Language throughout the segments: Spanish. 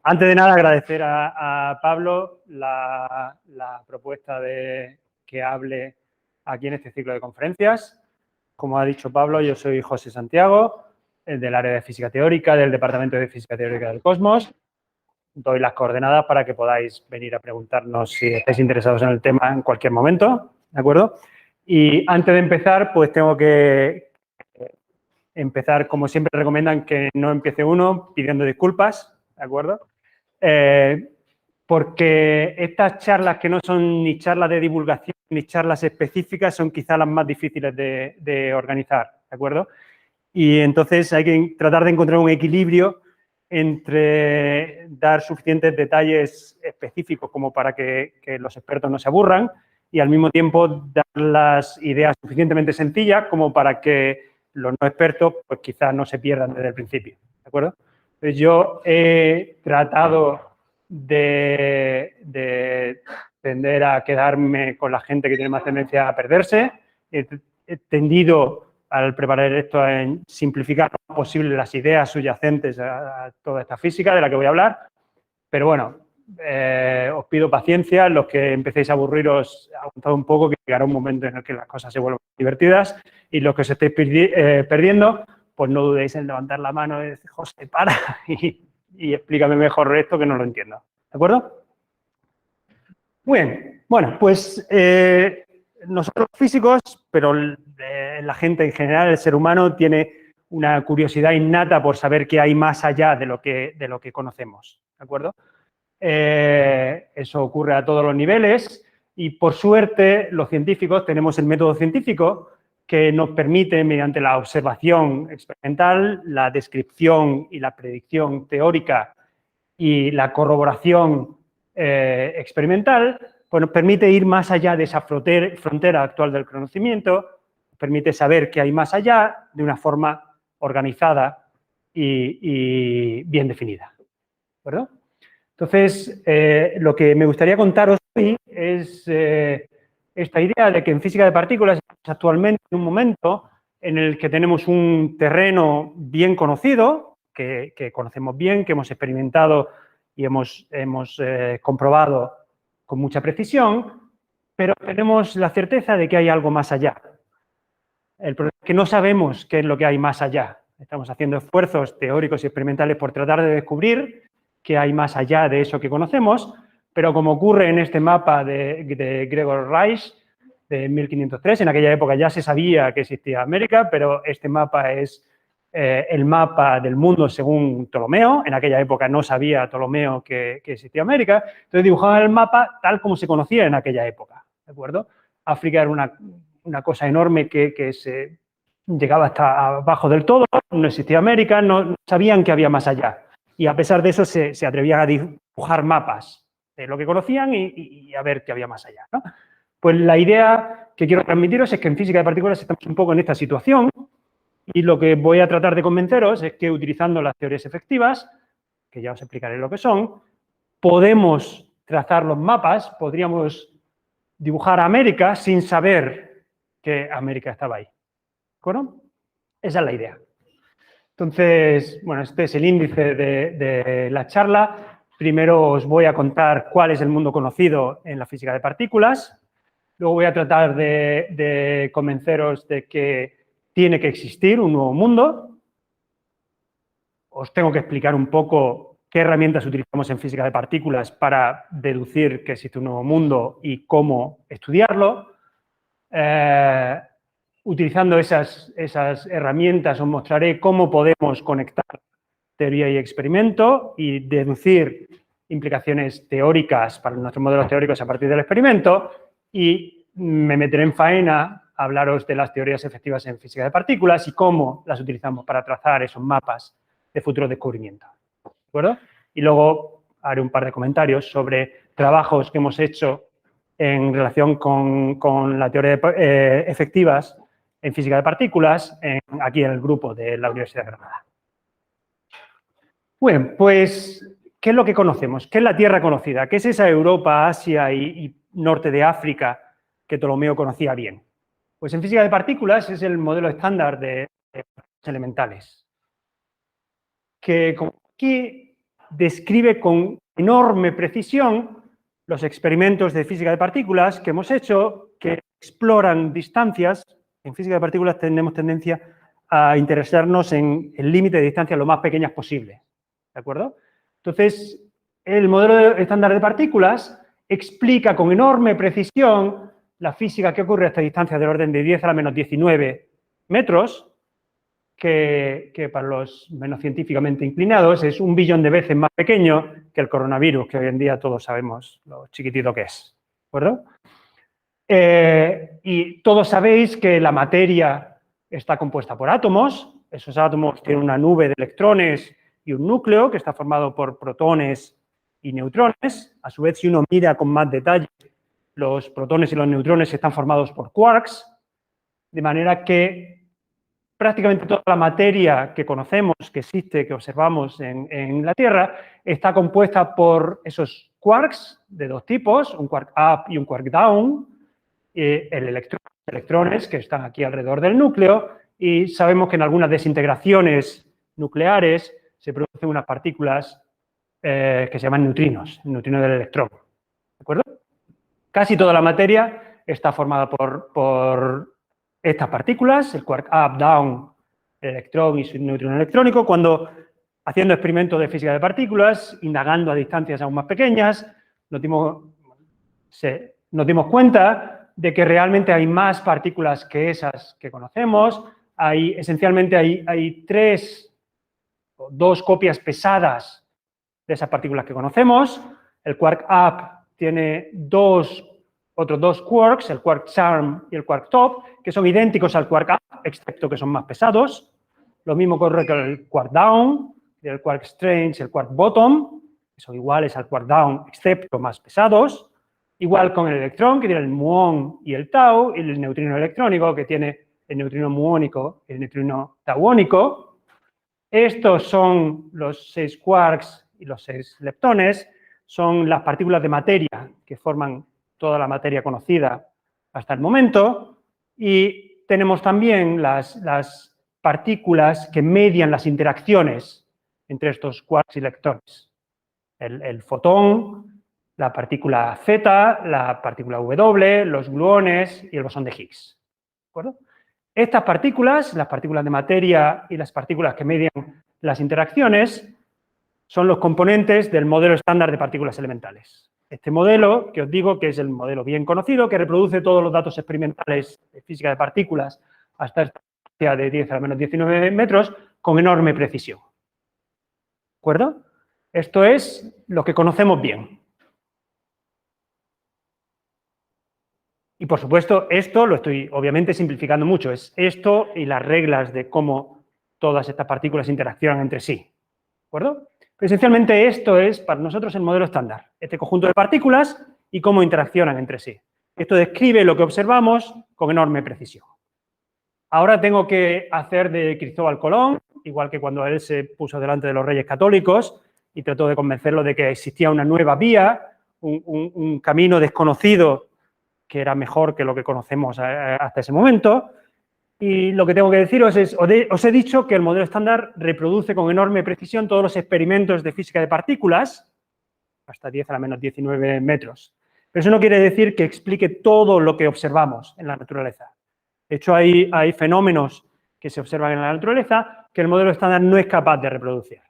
Antes de nada, agradecer a Pablo la propuesta de que hable aquí en este ciclo de conferencias. Como ha dicho Pablo, yo soy José Santiago, del área de Física Teórica, del Departamento de Física Teórica del Cosmos. Doy las coordenadas para que podáis venir a preguntarnos si estáis interesados en el tema en cualquier momento, ¿de acuerdo? Y antes de empezar, pues tengo que empezar, como siempre recomiendan, que no empiece uno pidiendo disculpas, ¿de acuerdo? Porque estas charlas que no son ni charlas de divulgación ni charlas específicas son quizás las más difíciles de organizar, ¿de acuerdo? Y entonces hay que tratar de encontrar un equilibrio entre dar suficientes detalles específicos como para que los expertos no se aburran y al mismo tiempo dar las ideas suficientemente sencillas como para que los no expertos pues quizás no se pierdan desde el principio, ¿de acuerdo? Entonces yo he tratado de tender a quedarme con la gente que tiene más tendencia a perderse. He tendido al preparar esto en simplificar lo más posible las ideas subyacentes a toda esta física de la que voy a hablar. Pero bueno, os pido paciencia. Los que empecéis a aburriros, aguantad un poco, que llegará un momento en el que las cosas se vuelvan divertidas. Y los que os estéis perdiendo, pues no dudéis en levantar la mano y decir, José, para y explícame mejor esto que no lo entiendo. ¿De acuerdo? Muy bien. Bueno, pues nosotros físicos, pero la gente en general, el ser humano, tiene una curiosidad innata por saber qué hay más allá de lo que conocemos. ¿De acuerdo? Eso ocurre a todos los niveles y, por suerte, los científicos tenemos el método científico que nos permite, mediante la observación experimental, la descripción y la predicción teórica y la corroboración experimental, pues nos permite ir más allá de esa frontera actual del conocimiento, nos permite saber qué hay más allá de una forma organizada y bien definida. ¿De acuerdo? Entonces, lo que me gustaría contaros hoy es esta idea de que en física de partículas estamos actualmente en un momento en el que tenemos un terreno bien conocido, que conocemos bien, que hemos experimentado y hemos comprobado con mucha precisión, pero tenemos la certeza de que hay algo más allá. El problema es que no sabemos qué es lo que hay más allá. Estamos haciendo esfuerzos teóricos y experimentales por tratar de descubrir qué hay más allá de eso que conocemos, pero como ocurre en este mapa de Gregor Reich de 1503, en aquella época ya se sabía que existía América, pero este mapa es el mapa del mundo según Ptolomeo. En aquella época no sabía Ptolomeo que existía América, entonces dibujaban el mapa tal como se conocía en aquella época, ¿de acuerdo? África era una cosa enorme que se llegaba hasta abajo del todo, no existía América, no sabían que había más allá. Y a pesar de eso se atrevían a dibujar mapas de lo que conocían y a ver qué había más allá, ¿no? Pues la idea que quiero transmitiros es que en física de partículas estamos un poco en esta situación y lo que voy a tratar de convenceros es que utilizando las teorías efectivas, que ya os explicaré lo que son, podemos trazar los mapas, podríamos dibujar América sin saber que América estaba ahí. ¿De acuerdo? Esa es la idea. Entonces, bueno, este es el índice de la charla. Primero os voy a contar cuál es el mundo conocido en la física de partículas. Luego voy a tratar de convenceros de que tiene que existir un nuevo mundo. Os tengo que explicar un poco qué herramientas utilizamos en física de partículas para deducir que existe un nuevo mundo y cómo estudiarlo. Utilizando esas herramientas os mostraré cómo podemos conectar teoría y experimento y deducir implicaciones teóricas para nuestros modelos teóricos a partir del experimento y me meteré en faena a hablaros de las teorías efectivas en física de partículas y cómo las utilizamos para trazar esos mapas de futuros descubrimientos. ¿De acuerdo? Y luego haré un par de comentarios sobre trabajos que hemos hecho en relación con la teoría de efectivas en física de partículas, aquí en el grupo de la Universidad de Granada. Bueno, pues, ¿qué es lo que conocemos? ¿Qué es la Tierra conocida? ¿Qué es esa Europa, Asia y norte de África que Ptolomeo conocía bien? Pues en física de partículas es el modelo estándar de elementales, que como aquí describe con enorme precisión los experimentos de física de partículas que hemos hecho, que exploran distancias. En física de partículas tenemos tendencia a interesarnos en el límite de distancia lo más pequeñas posible, ¿de acuerdo? Entonces, el modelo estándar de partículas explica con enorme precisión la física que ocurre a esta distancia del orden de 10 a la menos 19 metros, que para los menos científicamente inclinados es 1 billón de veces más pequeño que el coronavirus, que hoy en día todos sabemos lo chiquitito que es, ¿de acuerdo? Y todos sabéis que la materia está compuesta por átomos. Esos átomos tienen una nube de electrones y un núcleo que está formado por protones y neutrones. A su vez, si uno mira con más detalle, los protones y los neutrones están formados por quarks, de manera que prácticamente toda la materia que conocemos, que existe, que observamos en la Tierra, está compuesta por esos quarks de dos tipos, un quark up y un quark down, electrones que están aquí alrededor del núcleo, y sabemos que en algunas desintegraciones nucleares se producen unas partículas que se llaman neutrinos, el neutrino del electrón, ¿de acuerdo? Casi toda la materia está formada por estas partículas, el quark up, down, el electrón y su neutrino electrónico. Cuando haciendo experimentos de física de partículas, indagando a distancias aún más pequeñas, nos dimos cuenta de que realmente hay más partículas que esas que conocemos. Esencialmente hay dos copias pesadas de esas partículas que conocemos. El quark up tiene otros dos quarks, el quark charm y el quark top, que son idénticos al quark up, excepto que son más pesados. Lo mismo ocurre con el quark down, el quark strange y el quark bottom, que son iguales al quark down, excepto más pesados. Igual con el electrón, que tiene el muón y el tau, y el neutrino electrónico, que tiene el neutrino muónico y el neutrino tauónico. Estos son los 6 quarks y los 6 leptones, son las partículas de materia que forman toda la materia conocida hasta el momento, y tenemos también las partículas que median las interacciones entre estos quarks y leptones. El fotón, la partícula Z, la partícula W, los gluones y el bosón de Higgs, ¿de acuerdo? Estas partículas, las partículas de materia y las partículas que median las interacciones, son los componentes del modelo estándar de partículas elementales. Este modelo, que os digo que es el modelo bien conocido, que reproduce todos los datos experimentales de física de partículas hasta esta distancia de 10 a la menos 19 metros con enorme precisión. ¿De acuerdo? Esto es lo que conocemos bien. Y, por supuesto, esto lo estoy, obviamente, simplificando mucho. Es esto y las reglas de cómo todas estas partículas interaccionan entre sí. ¿De acuerdo? Pero, esencialmente, esto es, para nosotros, el modelo estándar. Este conjunto de partículas y cómo interaccionan entre sí. Esto describe lo que observamos con enorme precisión. Ahora tengo que hacer de Cristóbal Colón, igual que cuando él se puso delante de los Reyes Católicos y trató de convencerlos de que existía una nueva vía, un camino desconocido que era mejor que lo que conocemos hasta ese momento. Y lo que tengo que deciros es, os he dicho que el modelo estándar reproduce con enorme precisión todos los experimentos de física de partículas, hasta 10 a la menos 19 metros. Pero eso no quiere decir que explique todo lo que observamos en la naturaleza. De hecho, hay fenómenos que se observan en la naturaleza que el modelo estándar no es capaz de reproducir.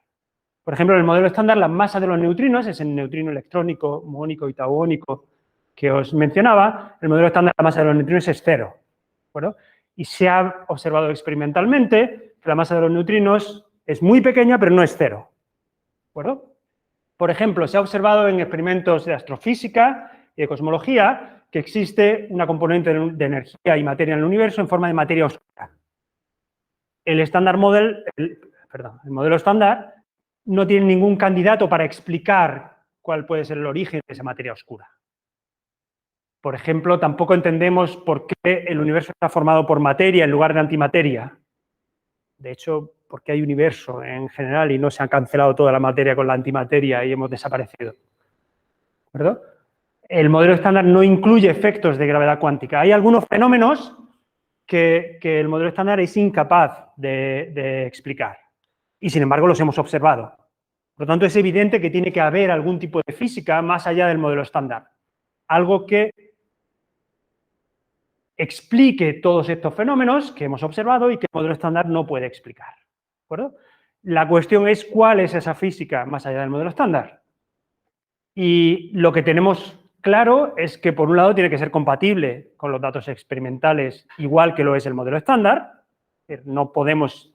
Por ejemplo, en el modelo estándar, la masa de los neutrinos es el neutrino electrónico, muónico y tauónico que os mencionaba. El modelo estándar, la masa de los neutrinos es 0. ¿De acuerdo? Y se ha observado experimentalmente que la masa de los neutrinos es muy pequeña, pero no es 0. ¿De acuerdo? Por ejemplo, se ha observado en experimentos de astrofísica y de cosmología que existe una componente de energía y materia en el universo en forma de materia oscura. El modelo estándar no tiene ningún candidato para explicar cuál puede ser el origen de esa materia oscura. Por ejemplo, tampoco entendemos por qué el universo está formado por materia en lugar de antimateria. De hecho, ¿por qué hay universo en general y no se ha cancelado toda la materia con la antimateria y hemos desaparecido? ¿De acuerdo? El modelo estándar no incluye efectos de gravedad cuántica. Hay algunos fenómenos que el modelo estándar es incapaz de explicar. Y, sin embargo, los hemos observado. Por lo tanto, es evidente que tiene que haber algún tipo de física más allá del modelo estándar. Algo que explique todos estos fenómenos que hemos observado y que el modelo estándar no puede explicar. ¿De acuerdo? La cuestión es cuál es esa física más allá del modelo estándar. Y lo que tenemos claro es que, por un lado, tiene que ser compatible con los datos experimentales, igual que lo es el modelo estándar. No podemos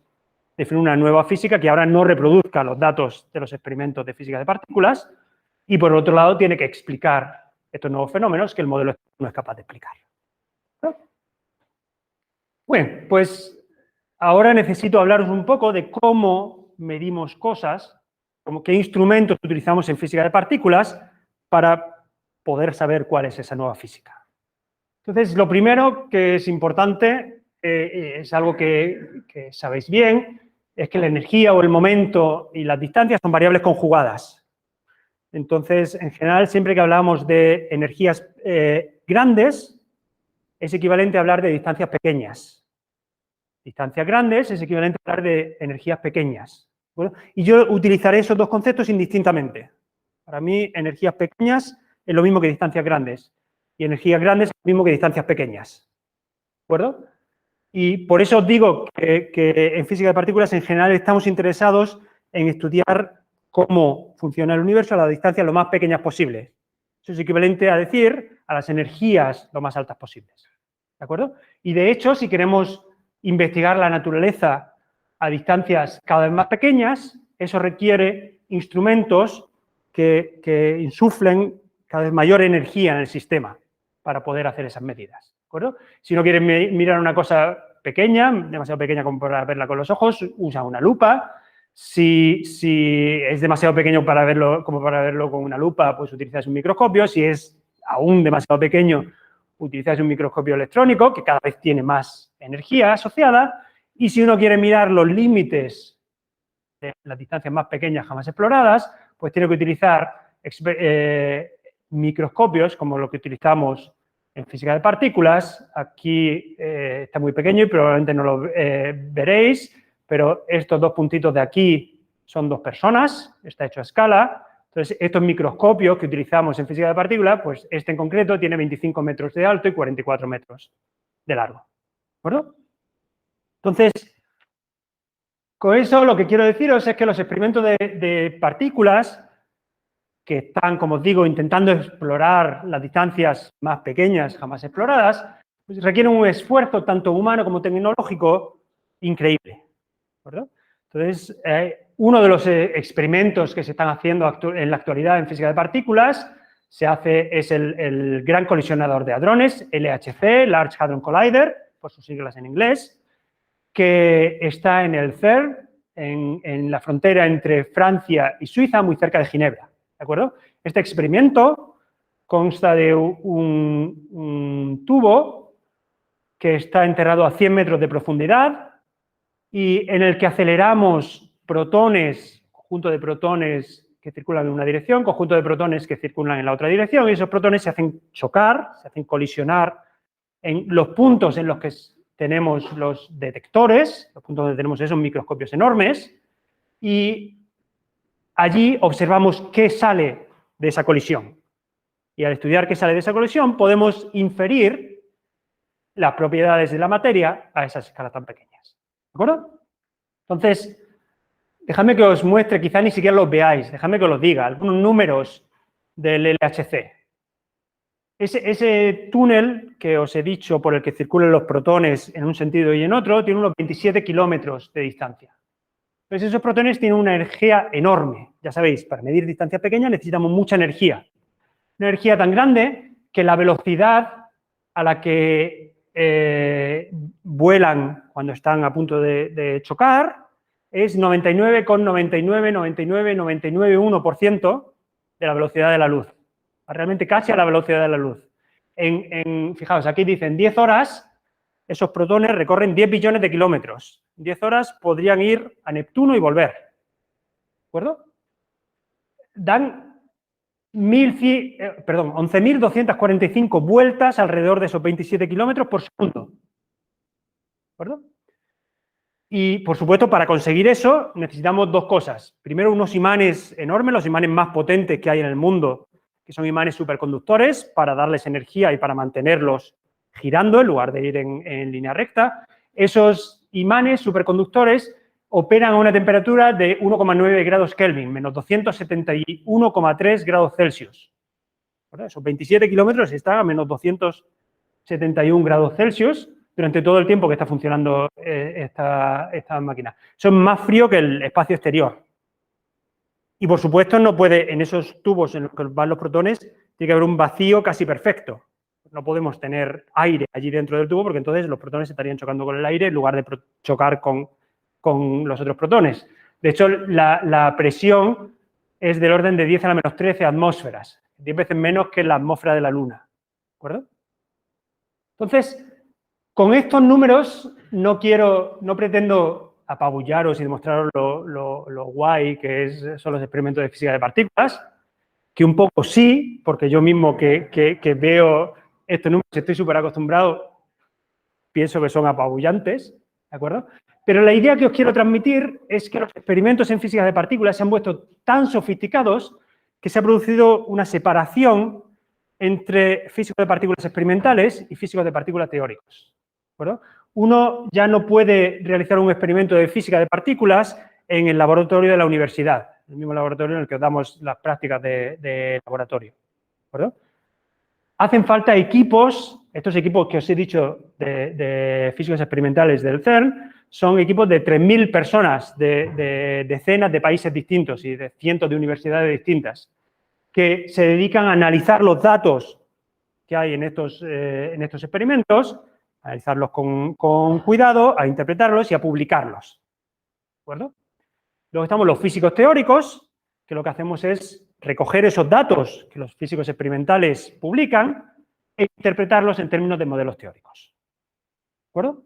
definir una nueva física que ahora no reproduzca los datos de los experimentos de física de partículas. Y, por otro lado, tiene que explicar estos nuevos fenómenos que el modelo no es capaz de explicar. ¿No? Bueno, pues ahora necesito hablaros un poco de cómo medimos cosas, como qué instrumentos utilizamos en física de partículas para poder saber cuál es esa nueva física. Entonces, lo primero que es importante, es algo que sabéis bien, es que la energía o el momento y las distancias son variables conjugadas. Entonces, en general, siempre que hablamos de energías grandes, es equivalente a hablar de distancias pequeñas. Distancias grandes es equivalente a hablar de energías pequeñas. ¿Bueno? Y yo utilizaré esos dos conceptos indistintamente. Para mí, energías pequeñas es lo mismo que distancias grandes. Y energías grandes es lo mismo que distancias pequeñas. ¿De acuerdo? Y por eso os digo que en física de partículas, en general, estamos interesados en estudiar cómo funciona el universo a las distancias lo más pequeñas posibles. Eso es equivalente a decir a las energías lo más altas posibles. ¿De acuerdo? Y de hecho, si queremos investigar la naturaleza a distancias cada vez más pequeñas, eso requiere instrumentos que insuflen cada vez mayor energía en el sistema para poder hacer esas medidas. ¿De acuerdo? Si no quieres mirar una cosa pequeña, demasiado pequeña como para verla con los ojos, usa una lupa. Si es demasiado pequeño para verlo, como para verlo con una lupa, pues utilizas un microscopio. Si es aún demasiado pequeño, utilizas un microscopio electrónico, que cada vez tiene más energía asociada. Y si uno quiere mirar los límites de las distancias más pequeñas jamás exploradas, pues tiene que utilizar microscopios como lo que utilizamos en física de partículas. Aquí está muy pequeño y probablemente no lo veréis, pero estos dos puntitos de aquí son dos personas, está hecho a escala. Entonces, estos microscopios que utilizamos en física de partículas, pues este en concreto tiene 25 metros de alto y 44 metros de largo. ¿De acuerdo? Entonces, con eso lo que quiero deciros es que los experimentos de partículas que están, como os digo, intentando explorar las distancias más pequeñas jamás exploradas, pues requieren un esfuerzo tanto humano como tecnológico increíble. ¿De acuerdo? Entonces, uno de los experimentos que se están haciendo en la actualidad en física de partículas es el Gran Colisionador de Hadrones, LHC, Large Hadron Collider, por sus siglas en inglés, que está en el CERN, en la frontera entre Francia y Suiza, muy cerca de Ginebra. ¿De acuerdo? Este experimento consta de un tubo que está enterrado a 100 metros de profundidad y en el que aceleramos protones, conjunto de protones que circulan en una dirección, conjunto de protones que circulan en la otra dirección, y esos protones se hacen chocar, se hacen colisionar en los puntos en los que tenemos los detectores, los puntos donde tenemos esos microscopios enormes, y allí observamos qué sale de esa colisión. Y al estudiar qué sale de esa colisión, podemos inferir las propiedades de la materia a esas escalas tan pequeñas. ¿De acuerdo? Entonces, dejadme que os muestre, quizá ni siquiera los veáis, dejadme que os los diga, algunos números del LHC. Ese túnel que os he dicho por el que circulan los protones en un sentido y en otro, tiene unos 27 kilómetros de distancia. Entonces, esos protones tienen una energía enorme. Ya sabéis, para medir distancias pequeñas necesitamos mucha energía. Una energía tan grande que la velocidad a la que vuelan cuando están a punto de chocar es 99,999991% de la velocidad de la luz. Realmente casi a la velocidad de la luz. Fijaos, aquí dicen 10 horas, esos protones recorren 10 billones de kilómetros. En 10 horas podrían ir a Neptuno y volver. ¿De acuerdo? Dan 11.245 vueltas alrededor de esos 27 kilómetros por segundo. ¿De acuerdo? Y, por supuesto, para conseguir eso necesitamos dos cosas. Primero, unos imanes enormes, los imanes más potentes que hay en el mundo, que son imanes superconductores, para darles energía y para mantenerlos girando en lugar de ir en línea recta. Esos imanes superconductores operan a una temperatura de 1,9 grados Kelvin, menos 271,3 grados Celsius. Esos 27 kilómetros están a menos 271 grados Celsius durante todo el tiempo que está funcionando esta máquina. Eso es más frío que el espacio exterior. Y, por supuesto, no puede, en esos tubos en los que van los protones, tiene que haber un vacío casi perfecto. No podemos tener aire allí dentro del tubo porque entonces los protones estarían chocando con el aire en lugar de chocar con los otros protones. De hecho, la presión es del orden de 10 a la menos 13 atmósferas, 10 veces menos que la atmósfera de la Luna. ¿De acuerdo? Entonces, con estos números no pretendo apabullaros y demostraros lo guay que son los experimentos de física de partículas, que un poco sí, porque yo mismo que veo estos números, estoy súper acostumbrado, pienso que son apabullantes, ¿de acuerdo? Pero la idea que os quiero transmitir es que los experimentos en física de partículas se han vuelto tan sofisticados que se ha producido una separación entre físicos de partículas experimentales y físicos de partículas teóricos. ¿De acuerdo? Uno ya no puede realizar un experimento de física de partículas en el laboratorio de la universidad, el mismo laboratorio en el que os damos las prácticas de laboratorio. ¿De acuerdo? Hacen falta equipos, estos equipos que os he dicho de físicos experimentales del CERN, son equipos de 3.000 personas de decenas de países distintos y de cientos de universidades distintas, que se dedican a analizar los datos que hay en estos experimentos, a analizarlos con cuidado, a interpretarlos y a publicarlos. ¿De acuerdo? Luego estamos los físicos teóricos, que lo que hacemos es recoger esos datos que los físicos experimentales publican e interpretarlos en términos de modelos teóricos. ¿De acuerdo?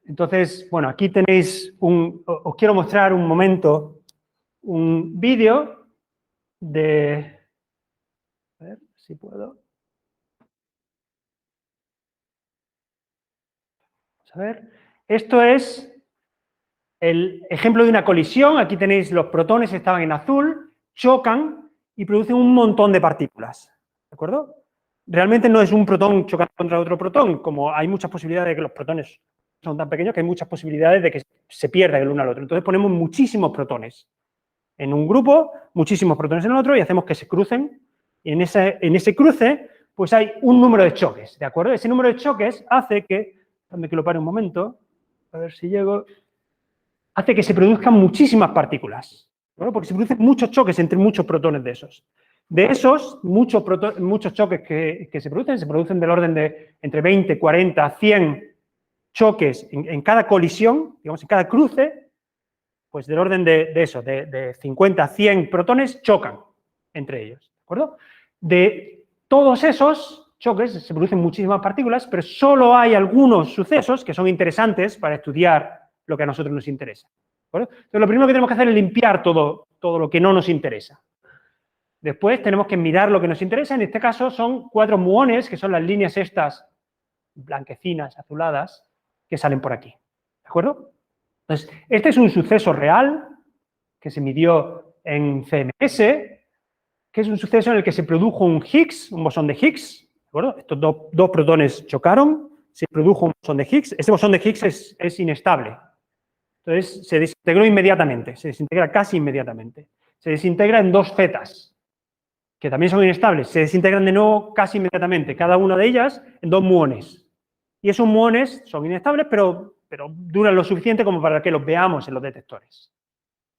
Entonces, bueno, aquí tenéis os quiero mostrar un momento, un vídeo de... A ver si puedo. Vamos a ver. Esto es el ejemplo de una colisión. Aquí tenéis los protones, estaban en azul, chocan y producen un montón de partículas. ¿De acuerdo? Realmente no es un protón chocando contra otro protón, como hay muchas posibilidades de que los protones son tan pequeños que hay muchas posibilidades de que se pierdan el uno al otro. Entonces ponemos muchísimos protones en un grupo, muchísimos protones en el otro y hacemos que se crucen. Y en ese cruce, pues hay un número de choques, ¿de acuerdo? Ese número de choques hace que, déjame que lo pare un momento, a ver si llego, hace que se produzcan muchísimas partículas, ¿no? Porque se producen muchos choques entre muchos protones de esos. De esos, muchos choques que se producen del orden de entre 20, 40, 100 choques en cada colisión, digamos, en cada cruce, pues del orden de 50 a 100 protones chocan entre ellos, ¿de acuerdo? De todos esos choques se producen muchísimas partículas, pero solo hay algunos sucesos que son interesantes para estudiar lo que a nosotros nos interesa. Entonces, lo primero que tenemos que hacer es limpiar todo lo que no nos interesa. Después tenemos que mirar lo que nos interesa. En este caso son 4 muones, que son las líneas estas blanquecinas, azuladas, que salen por aquí. ¿De acuerdo? Entonces, este es un suceso real que se midió en CMS, que es un suceso en el que se produjo un Higgs, un bosón de Higgs. ¿De acuerdo? Estos dos protones chocaron, se produjo un bosón de Higgs. Este bosón de Higgs es inestable. Entonces, se desintegró inmediatamente, se desintegra casi inmediatamente. Se desintegra en 2 zetas, que también son inestables. Se desintegran de nuevo casi inmediatamente, cada una de ellas en 2 muones. Y esos muones son inestables, pero duran lo suficiente como para que los veamos en los detectores.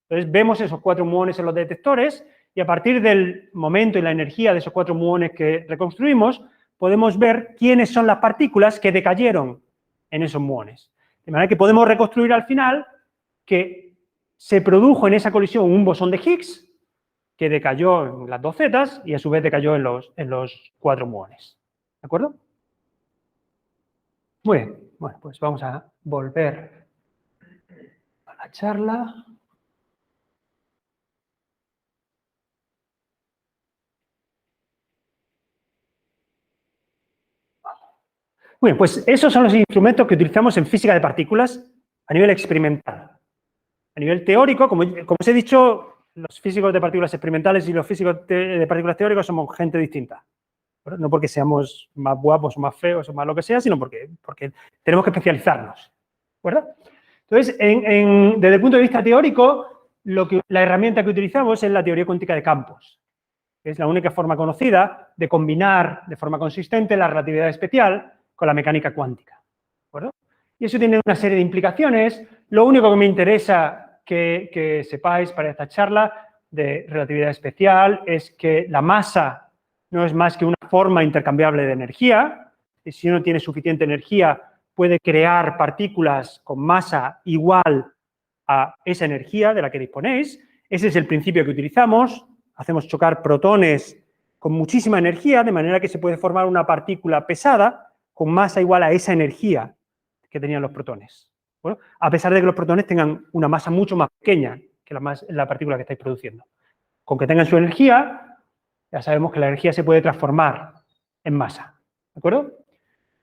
Entonces, vemos esos 4 muones en los detectores y a partir del momento y la energía de esos 4 muones que reconstruimos, podemos ver quiénes son las partículas que decayeron en esos muones. De manera que podemos reconstruir al final que se produjo en esa colisión un bosón de Higgs que decayó en las 2 zetas y a su vez decayó en los 4 muones. ¿De acuerdo? Muy bien. Bueno, pues vamos a volver a la charla. Muy bien, pues esos son los instrumentos que utilizamos en física de partículas a nivel experimental. A nivel teórico, como os he dicho, los físicos de partículas experimentales y los físicos de partículas teóricos somos gente distinta. ¿Verdad? No porque seamos más guapos o más feos o más lo que sea, sino porque tenemos que especializarnos. ¿Verdad? Entonces, desde el punto de vista teórico, la herramienta que utilizamos es la teoría cuántica de campos, que es la única forma conocida de combinar de forma consistente la relatividad especial con la mecánica cuántica. ¿De acuerdo? Y eso tiene una serie de implicaciones. Lo único que me interesa que sepáis para esta charla de relatividad especial es que la masa no es más que una forma intercambiable de energía, y si uno tiene suficiente energía puede crear partículas con masa igual a esa energía de la que disponéis. Ese es el principio que utilizamos. Hacemos chocar protones con muchísima energía, de manera que se puede formar una partícula pesada con masa igual a esa energía que tenían los protones. Bueno, a pesar de que los protones tengan una masa mucho más pequeña que la partícula que estáis produciendo. Con que tengan su energía, ya sabemos que la energía se puede transformar en masa. ¿De acuerdo?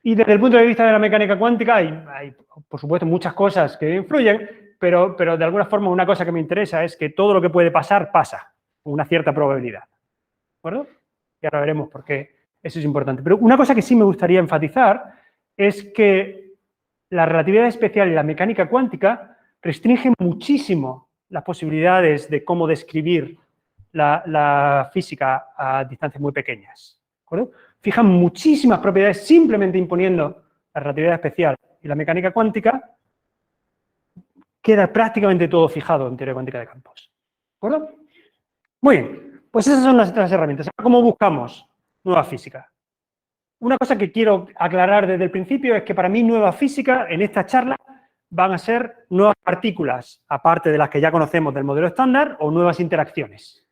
Y desde el punto de vista de la mecánica cuántica hay por supuesto, muchas cosas que influyen, pero de alguna forma una cosa que me interesa es que todo lo que puede pasar, pasa, con una cierta probabilidad. ¿De acuerdo? Y ahora veremos por qué eso es importante. Pero una cosa que sí me gustaría enfatizar es que la relatividad especial y la mecánica cuántica restringen muchísimo las posibilidades de cómo describir la física a distancias muy pequeñas. ¿De acuerdo? Fijan muchísimas propiedades simplemente imponiendo la relatividad especial y la mecánica cuántica, queda prácticamente todo fijado en teoría cuántica de campos. ¿De acuerdo? Muy bien, pues esas son las herramientas. ¿Cómo buscamos nueva física? Una cosa que quiero aclarar desde el principio es que para mí nueva física en esta charla van a ser nuevas partículas, aparte de las que ya conocemos del modelo estándar, o nuevas interacciones.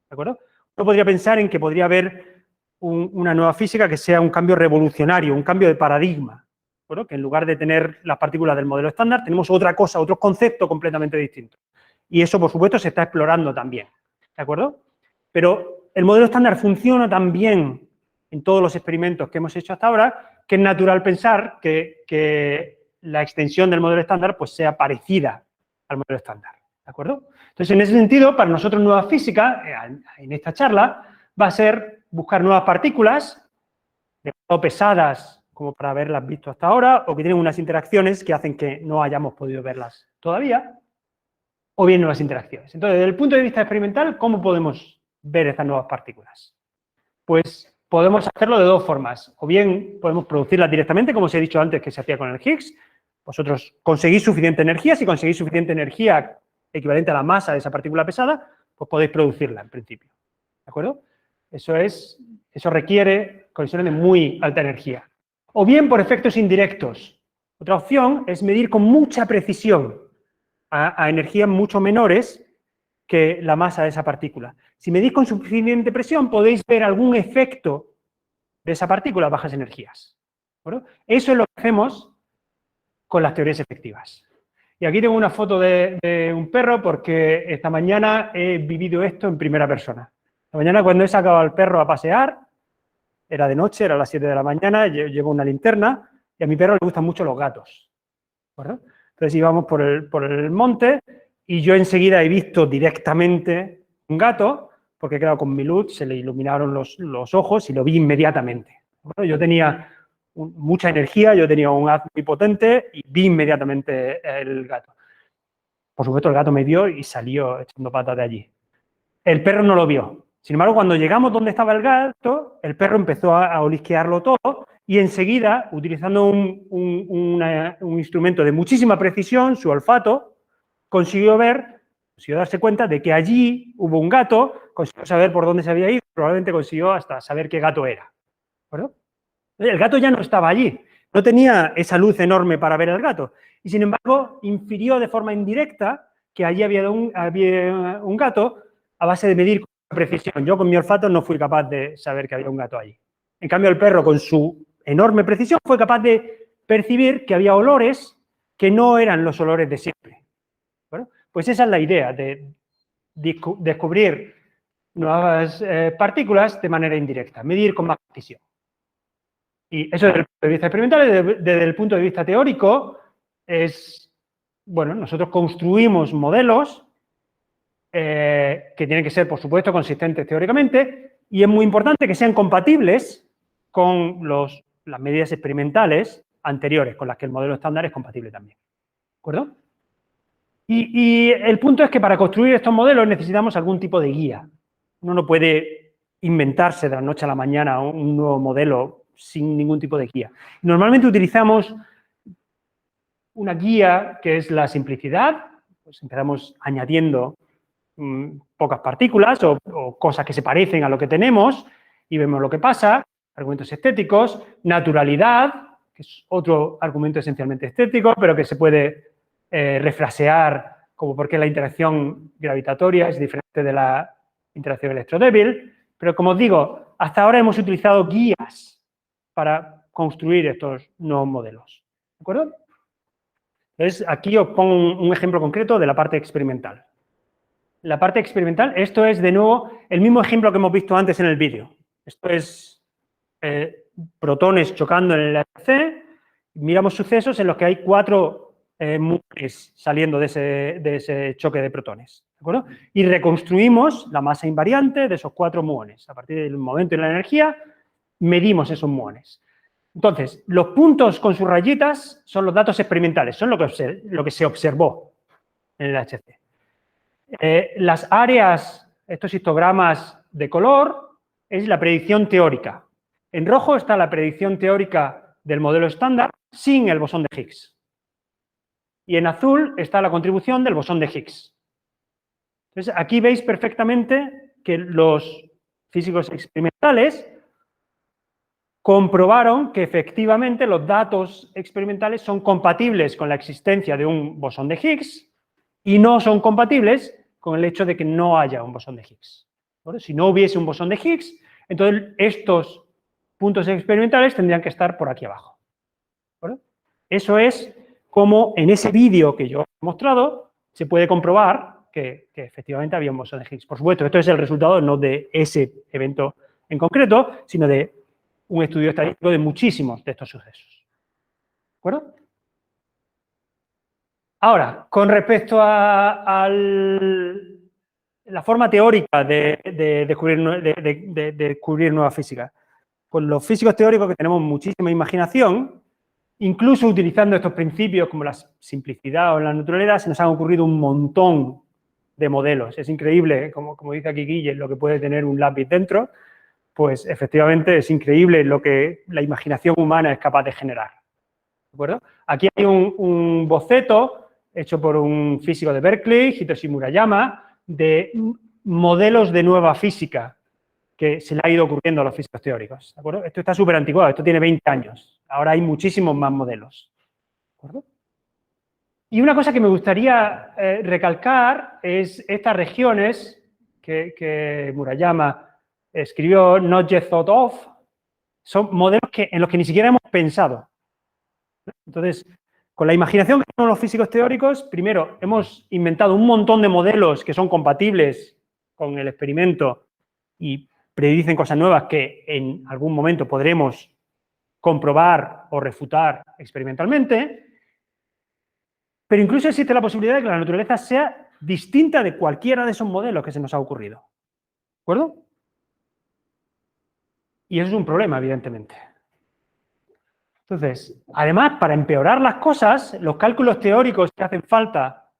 ¿De acuerdo? Uno podría pensar en que podría haber una nueva física que sea un cambio revolucionario, un cambio de paradigma. ¿De que en lugar de tener las partículas del modelo estándar, tenemos otra cosa, otro concepto completamente distinto. Y eso, por supuesto, se está explorando también. ¿De acuerdo? Pero el modelo estándar funciona tan bien en todos los experimentos que hemos hecho hasta ahora, que es natural pensar que la extensión del modelo estándar pues, sea parecida al modelo estándar. ¿De acuerdo? Entonces, en ese sentido, para nosotros nueva física, en esta charla, va a ser buscar nuevas partículas, demasiado pesadas como para haberlas visto hasta ahora, o que tienen unas interacciones que hacen que no hayamos podido verlas todavía, o bien nuevas interacciones. Entonces, desde el punto de vista experimental, ¿cómo podemos ver estas nuevas partículas? Pues podemos hacerlo de dos formas. O bien podemos producirlas directamente, como os he dicho antes que se hacía con el Higgs. Vosotros conseguís suficiente energía, si conseguís suficiente energía equivalente a la masa de esa partícula pesada, pues podéis producirla en principio. ¿De acuerdo? Eso requiere colisiones de muy alta energía. O bien por efectos indirectos. Otra opción es medir con mucha precisión a energías mucho menores que la masa de esa partícula. Si medís con suficiente presión, podéis ver algún efecto de esa partícula a bajas energías. ¿De acuerdo? Eso es lo que hacemos con las teorías efectivas. Y aquí tengo una foto de un perro porque esta mañana he vivido esto en primera persona. Esta mañana cuando he sacado al perro a pasear, era de noche, era las 7 de la mañana, llevo una linterna y a mi perro le gustan mucho los gatos. ¿De acuerdo? Entonces íbamos por el monte y yo enseguida he visto directamente un gato, porque claro, con mi luz se le iluminaron los ojos y lo vi inmediatamente. Bueno, yo tenía mucha energía, yo tenía un haz muy potente y vi inmediatamente el gato. Por supuesto, el gato me vio y salió echando patas de allí. El perro no lo vio. Sin embargo, cuando llegamos donde estaba el gato, el perro empezó a olisquearlo todo y enseguida, utilizando un instrumento de muchísima precisión, su olfato, consiguió darse cuenta de que allí hubo un gato, consiguió saber por dónde se había ido, probablemente consiguió hasta saber qué gato era. ¿De acuerdo? El gato ya no estaba allí, no tenía esa luz enorme para ver al gato. Y sin embargo, infirió de forma indirecta que allí había un gato a base de medir con precisión. Yo con mi olfato no fui capaz de saber que había un gato allí. En cambio, el perro con su enorme precisión fue capaz de percibir que había olores que no eran los olores de siempre. Bueno, pues esa es la idea, de descubrir nuevas partículas de manera indirecta, medir con más precisión. Y eso desde el punto de vista experimental. Desde el punto de vista teórico es, bueno, nosotros construimos modelos que tienen que ser, por supuesto, consistentes teóricamente, y es muy importante que sean compatibles con las medidas experimentales anteriores, con las que el modelo estándar es compatible también. ¿De acuerdo? Y el punto es que para construir estos modelos necesitamos algún tipo de guía. Uno no puede inventarse de la noche a la mañana un nuevo modelo sin ningún tipo de guía. Normalmente utilizamos una guía que es la simplicidad, pues empezamos añadiendo pocas partículas o cosas que se parecen a lo que tenemos y vemos lo que pasa, argumentos estéticos, naturalidad, que es otro argumento esencialmente estético, pero que se puede refrasear como por qué la interacción gravitatoria es diferente de la interacción electrodébil, pero como os digo, hasta ahora hemos utilizado guías para construir estos nuevos modelos, ¿de acuerdo? Entonces, aquí os pongo un ejemplo concreto de la parte experimental. La parte experimental, esto es de nuevo el mismo ejemplo que hemos visto antes en el vídeo. Esto es protones chocando en el LHC, miramos sucesos en los que hay 4 muones saliendo de ese choque de protones, ¿de acuerdo? Y reconstruimos la masa invariante de esos 4 muones. A partir del momento y la energía, medimos esos muones. Entonces, los puntos con sus rayitas son los datos experimentales, son lo que se observó en el LHC. Las áreas, estos histogramas de color, es la predicción teórica. En rojo está la predicción teórica del modelo estándar sin el bosón de Higgs. Y en azul está la contribución del bosón de Higgs. Entonces, aquí veis perfectamente que los físicos experimentales comprobaron que efectivamente los datos experimentales son compatibles con la existencia de un bosón de Higgs y no son compatibles con el hecho de que no haya un bosón de Higgs. ¿Vale? Si no hubiese un bosón de Higgs, entonces estos puntos experimentales tendrían que estar por aquí abajo. ¿Vale? Eso es como en ese vídeo que yo he mostrado se puede comprobar que efectivamente había un bosón de Higgs. Por supuesto, esto es el resultado no de ese evento en concreto, sino de un estudio estadístico de muchísimos de estos sucesos. ¿De acuerdo? Ahora, con respecto a la forma teórica de descubrir nueva física, con los físicos teóricos que tenemos muchísima imaginación, incluso utilizando estos principios como la simplicidad o la neutralidad, se nos han ocurrido un montón de modelos. Es increíble, como dice aquí Guille, lo que puede tener un lápiz dentro, pues efectivamente es increíble lo que la imaginación humana es capaz de generar. ¿De acuerdo? Aquí hay un boceto hecho por un físico de Berkeley, Hitoshi Murayama, de modelos de nueva física que se le ha ido ocurriendo a los físicos teóricos. ¿De acuerdo? Esto está súper anticuado, esto tiene 20 años. Ahora hay muchísimos más modelos. ¿De acuerdo? Y una cosa que me gustaría recalcar es estas regiones que Murayama escribió, Not Yet Thought Of, son modelos en los que ni siquiera hemos pensado. Entonces, con la imaginación que tenemos los físicos teóricos, primero, hemos inventado un montón de modelos que son compatibles con el experimento y predicen cosas nuevas que en algún momento podremos comprobar o refutar experimentalmente, pero incluso existe la posibilidad de que la naturaleza sea distinta de cualquiera de esos modelos que se nos ha ocurrido. ¿De acuerdo? Y eso es un problema, evidentemente. Entonces, además, para empeorar las cosas, los cálculos teóricos que hacen falta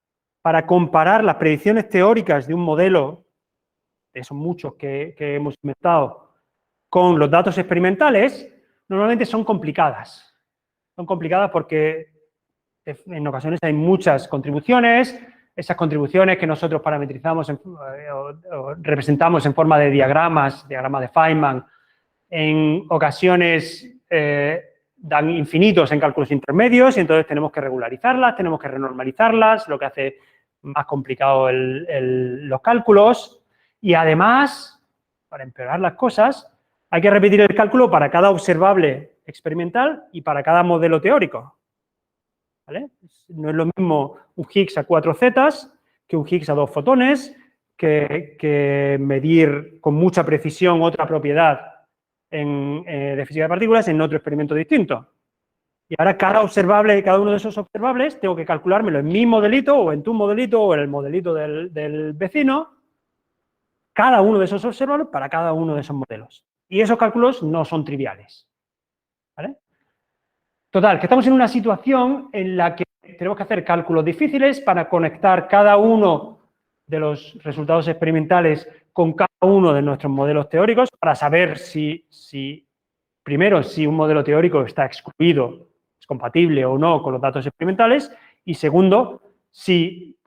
para comparar las predicciones teóricas de un modelo, de esos muchos que hemos inventado, con los datos experimentales, normalmente son complicadas. Son complicadas porque en ocasiones hay muchas contribuciones, esas contribuciones que nosotros parametrizamos o representamos en forma de diagramas de Feynman, en ocasiones dan infinitos en cálculos intermedios y entonces tenemos que regularizarlas, tenemos que renormalizarlas, lo que hace más complicado los cálculos. Y además, para empeorar las cosas, hay que repetir el cálculo para cada observable experimental y para cada modelo teórico. ¿Vale? No es lo mismo un Higgs a 4 zetas que un Higgs a 2 fotones, que medir con mucha precisión otra propiedad de física de partículas en otro experimento distinto. Y ahora cada uno de esos observables tengo que calculármelo en mi modelito, o en tu modelito, o en el modelito del vecino, cada uno de esos observables para cada uno de esos modelos. Y esos cálculos no son triviales. ¿Vale? Total, que estamos en una situación en la que tenemos que hacer cálculos difíciles para conectar cada uno de los resultados experimentales con cada uno de nuestros modelos teóricos para saber primero, si un modelo teórico está excluido, es compatible o no con los datos experimentales, y segundo, si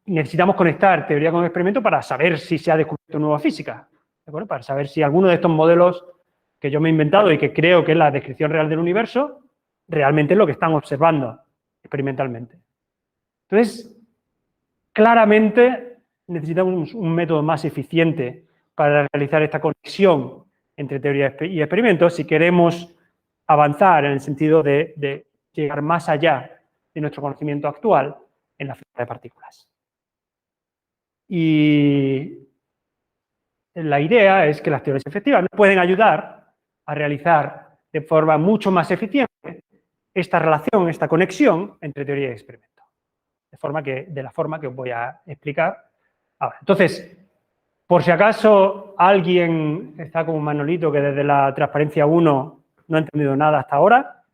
necesitamos conectar teoría con experimento para saber si se ha descubierto nueva física, ¿de acuerdo? Para saber si alguno de estos modelos que yo me he inventado y que creo que es la descripción real del universo, realmente es lo que están observando experimentalmente. Entonces, claramente necesitamos un método más eficiente para realizar esta conexión entre teoría y experimento si queremos avanzar en el sentido de llegar más allá de nuestro conocimiento actual en la física de partículas. Y la idea es que las teorías efectivas nos pueden ayudar a realizar de forma mucho más eficiente esta relación, esta conexión entre teoría y experimento, de la forma que os voy a explicar ahora. Entonces, por si acaso alguien está como Manolito, que desde la transparencia 1 no ha entendido nada hasta ahora,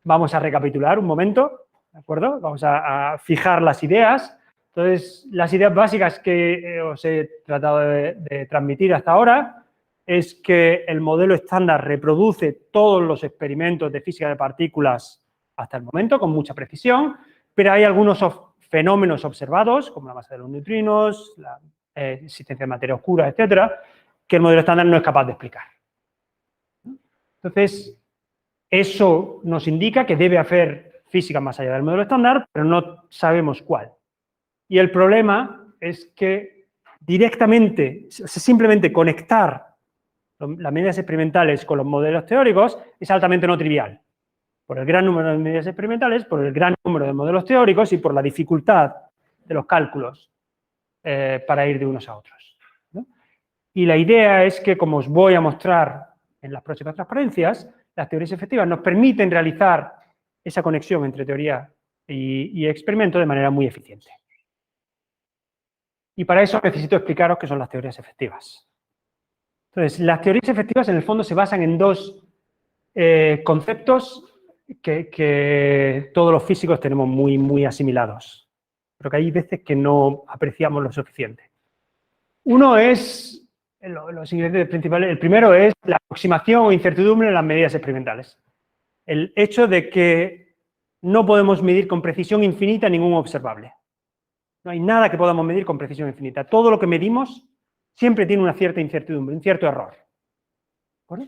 vamos a recapitular un momento, ¿de acuerdo? Vamos a fijar las ideas. Entonces, las ideas básicas que os he tratado de transmitir hasta ahora es que el modelo estándar reproduce todos los experimentos de física de partículas hasta el momento con mucha precisión, pero hay algunos fenómenos observados, como la masa de los neutrinos, la existencia de materia oscura, etcétera, que el modelo estándar no es capaz de explicar. Entonces, eso nos indica que debe haber física más allá del modelo estándar, pero no sabemos cuál. Y el problema es que directamente, simplemente conectar las medidas experimentales con los modelos teóricos es altamente no trivial. Por el gran número de medidas experimentales, por el gran número de modelos teóricos y por la dificultad de los cálculos para ir de unos a otros, ¿no? Y la idea es que, como os voy a mostrar en las próximas transparencias, las teorías efectivas nos permiten realizar esa conexión entre teoría y experimento de manera muy eficiente. Y para eso necesito explicaros qué son las teorías efectivas. Entonces, las teorías efectivas en el fondo se basan en dos conceptos que todos los físicos tenemos muy asimilados, pero que hay veces que no apreciamos lo suficiente. Uno es, los ingredientes principales, el primero es la aproximación o incertidumbre en las medidas experimentales. El hecho de que no podemos medir con precisión infinita ningún observable. No hay nada que podamos medir con precisión infinita. Todo lo que medimos siempre tiene una cierta incertidumbre, un cierto error. ¿De acuerdo?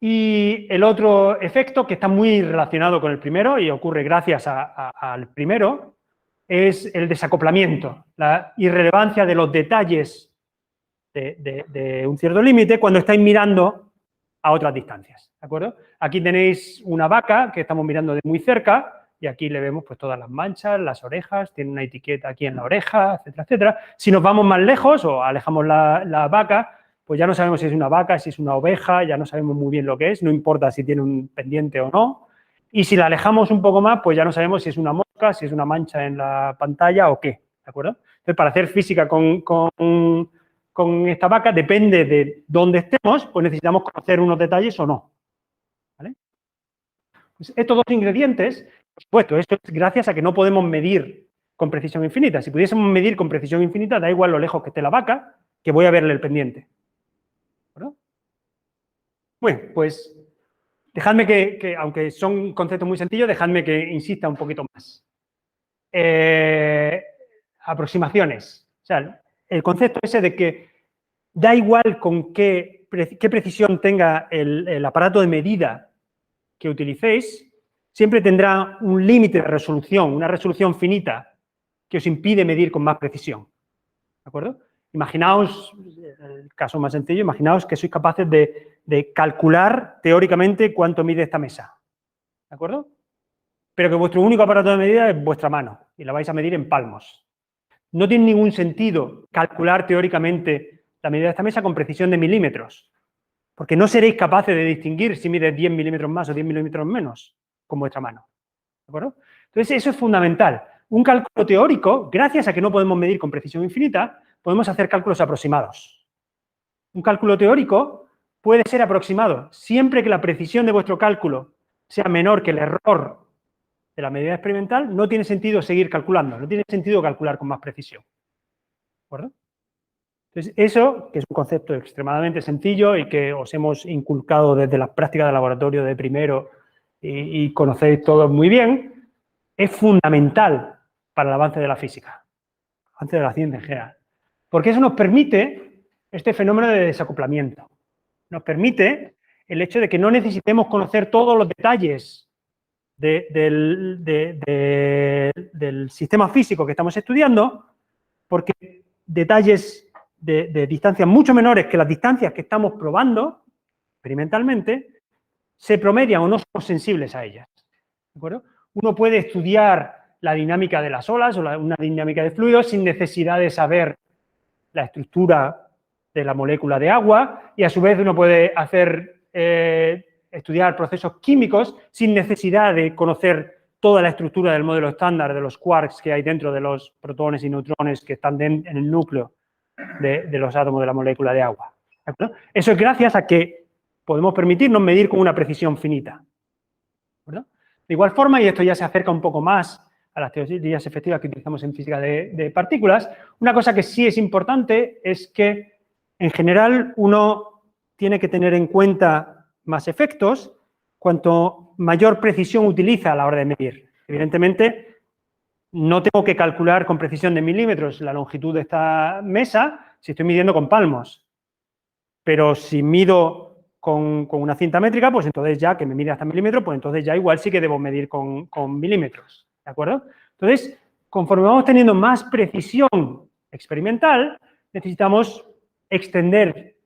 Y el otro efecto, que está muy relacionado con el primero y ocurre gracias al primero, es el desacoplamiento, la irrelevancia de los detalles de un cierto límite cuando estáis mirando a otras distancias. ¿De acuerdo? Aquí tenéis una vaca que estamos mirando de muy cerca y aquí le vemos pues todas las manchas, las orejas, tiene una etiqueta aquí en la oreja, etcétera, etcétera. Si nos vamos más lejos o alejamos la vaca, pues ya no sabemos si es una vaca, si es una oveja, ya no sabemos muy bien lo que es, no importa si tiene un pendiente o no. Y si la alejamos un poco más, pues ya no sabemos si es una mosca, si es una mancha en la pantalla o qué, ¿de acuerdo? Entonces, para hacer física con esta vaca, depende de dónde estemos, pues necesitamos conocer unos detalles o no, ¿vale? Pues estos dos ingredientes, por supuesto, esto es gracias a que no podemos medir con precisión infinita. Si pudiésemos medir con precisión infinita, da igual lo lejos que esté la vaca, que voy a verle el pendiente. ¿Verdad? Bueno, pues dejadme que, aunque son conceptos muy sencillos, dejadme que insista un poquito más. Aproximaciones. O sea, el concepto ese de que da igual con qué precisión tenga el aparato de medida que utilicéis, siempre tendrá un límite de resolución, una resolución finita que os impide medir con más precisión. ¿De acuerdo? Imaginaos, el caso más sencillo, imaginaos que sois capaces de calcular teóricamente cuánto mide esta mesa, ¿de acuerdo? Pero que vuestro único aparato de medida es vuestra mano y la vais a medir en palmos. No tiene ningún sentido calcular teóricamente la medida de esta mesa con precisión de milímetros, Porque no seréis capaces de distinguir si mides 10 milímetros más o 10 milímetros menos con vuestra mano. ¿De acuerdo? Entonces, eso es fundamental. Un cálculo teórico, gracias a que no podemos medir con precisión infinita, podemos hacer cálculos aproximados. Un cálculo teórico puede ser aproximado siempre que la precisión de vuestro cálculo sea menor que el error de la medida experimental. No tiene sentido seguir calculando, no tiene sentido calcular con más precisión. ¿De acuerdo? Entonces, eso, que es un concepto extremadamente sencillo y que os hemos inculcado desde las prácticas de laboratorio de primero y conocéis todos muy bien, es fundamental para el avance de la física, el avance de la ciencia en general. Porque eso nos permite este fenómeno de desacoplamiento. Nos permite el hecho de que no necesitemos conocer todos los detalles del sistema físico que estamos estudiando, porque detalles de distancias mucho menores que las distancias que estamos probando experimentalmente se promedian o no somos sensibles a ellas. ¿De acuerdo? Uno puede estudiar la dinámica de las olas o una dinámica de fluidos sin necesidad de saber la estructura de la molécula de agua, y a su vez uno puede estudiar procesos químicos sin necesidad de conocer toda la estructura del modelo estándar de los quarks que hay dentro de los protones y neutrones que están en el núcleo de los átomos de la molécula de agua. ¿De acuerdo? Eso es gracias a que podemos permitirnos medir con una precisión finita. ¿De acuerdo? De igual forma, y esto ya se acerca un poco más a las teorías efectivas que utilizamos en física de partículas, una cosa que sí es importante es que, en general, uno tiene que tener en cuenta más efectos cuanto mayor precisión utiliza a la hora de medir. Evidentemente, no tengo que calcular con precisión de milímetros la longitud de esta mesa si estoy midiendo con palmos. Pero si mido con una cinta métrica, pues entonces ya que me mide hasta milímetros, pues entonces ya igual sí que debo medir con milímetros. ¿De acuerdo? Entonces, conforme vamos teniendo más precisión experimental, necesitamos extender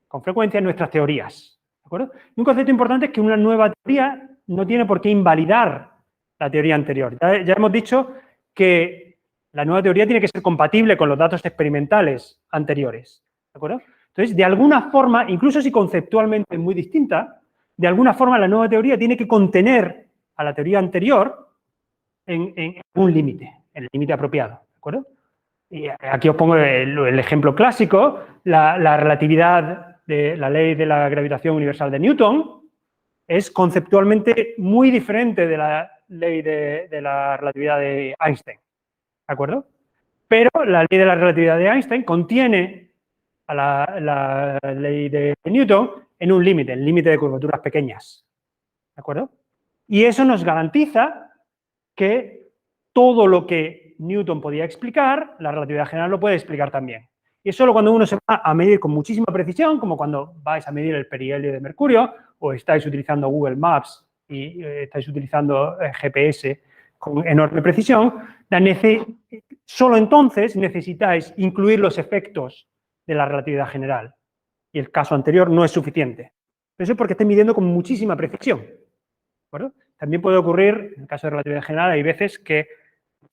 con frecuencia nuestras teorías. ¿De acuerdo? Y un concepto importante es que una nueva teoría no tiene por qué invalidar la teoría anterior. Ya hemos dicho que la nueva teoría tiene que ser compatible con los datos experimentales anteriores. ¿De acuerdo? Entonces, de alguna forma, incluso si conceptualmente es muy distinta, de alguna forma la nueva teoría tiene que contener a la teoría anterior en un límite, en el límite apropiado. ¿De acuerdo? Y aquí os pongo el ejemplo clásico, la relatividad de la ley de la gravitación universal de Newton es conceptualmente muy diferente de la ley de la relatividad de Einstein, ¿de acuerdo? Pero la ley de la relatividad de Einstein contiene a la ley de Newton en un límite, el límite de curvaturas pequeñas, ¿de acuerdo? Y eso nos garantiza que todo lo que Newton podía explicar, la relatividad general lo puede explicar también. Y es solo cuando uno se va a medir con muchísima precisión, como cuando vais a medir el perihelio de Mercurio, o estáis utilizando Google Maps y estáis utilizando GPS con enorme precisión, solo entonces necesitáis incluir los efectos de la relatividad general. Y el caso anterior no es suficiente. Eso es porque estáis midiendo con muchísima precisión. ¿De acuerdo? También puede ocurrir, en el caso de relatividad general, hay veces que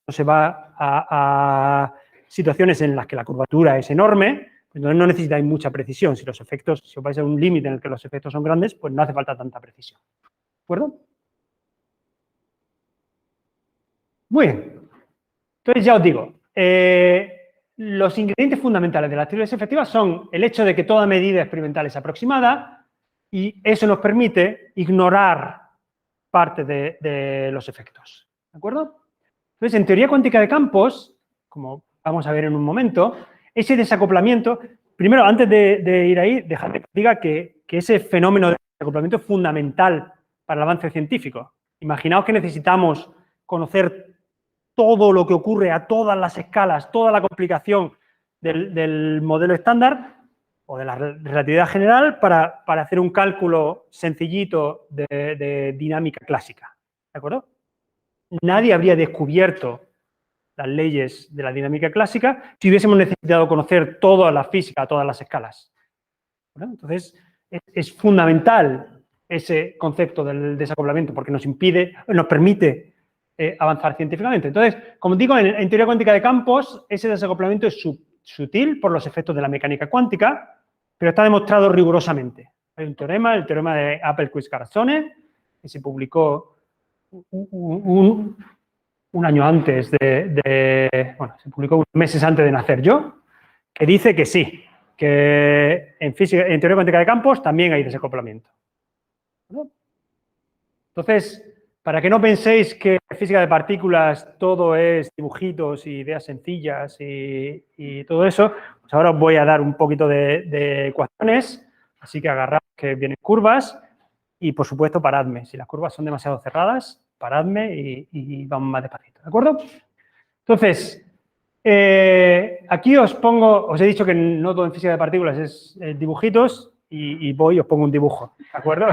se va a situaciones en las que la curvatura es enorme, entonces no necesitáis mucha precisión. Si os vais a un límite en el que los efectos son grandes, pues no hace falta tanta precisión. ¿De acuerdo? Muy bien. Entonces ya os digo, los ingredientes fundamentales de las teorías efectivas son el hecho de que toda medida experimental es aproximada y eso nos permite ignorar parte de los efectos. ¿De acuerdo? Entonces, en teoría cuántica de campos, como vamos a ver en un momento, ese desacoplamiento, primero, antes de ir ahí, dejadme que diga que ese fenómeno de desacoplamiento es fundamental para el avance científico. Imaginaos que necesitamos conocer todo lo que ocurre a todas las escalas, toda la complicación del modelo estándar o de la relatividad general para hacer un cálculo sencillito de dinámica clásica. ¿De acuerdo? Nadie habría descubierto las leyes de la dinámica clásica si hubiésemos necesitado conocer toda la física a todas las escalas. ¿Bueno? Entonces, es fundamental ese concepto del desacoplamiento porque nos permite avanzar científicamente. Entonces, como digo, en teoría cuántica de campos, ese desacoplamiento es sutil por los efectos de la mecánica cuántica, pero está demostrado rigurosamente. Hay un teorema, el teorema de Appelquist-Garzone, que se publicó un año antes bueno, se publicó unos meses antes de nacer yo, que dice que sí, que en teoría cuántica de campos también hay desacoplamiento. ¿No? Entonces, para que no penséis que en física de partículas todo es dibujitos y ideas sencillas y todo eso, pues ahora os voy a dar un poquito de ecuaciones, así que agarrad que vienen curvas y, por supuesto, paradme. Si las curvas son demasiado cerradas, paradme y vamos más despacito, ¿de acuerdo? Entonces, aquí os he dicho que no todo en física de partículas es dibujitos y os pongo un dibujo, ¿de acuerdo?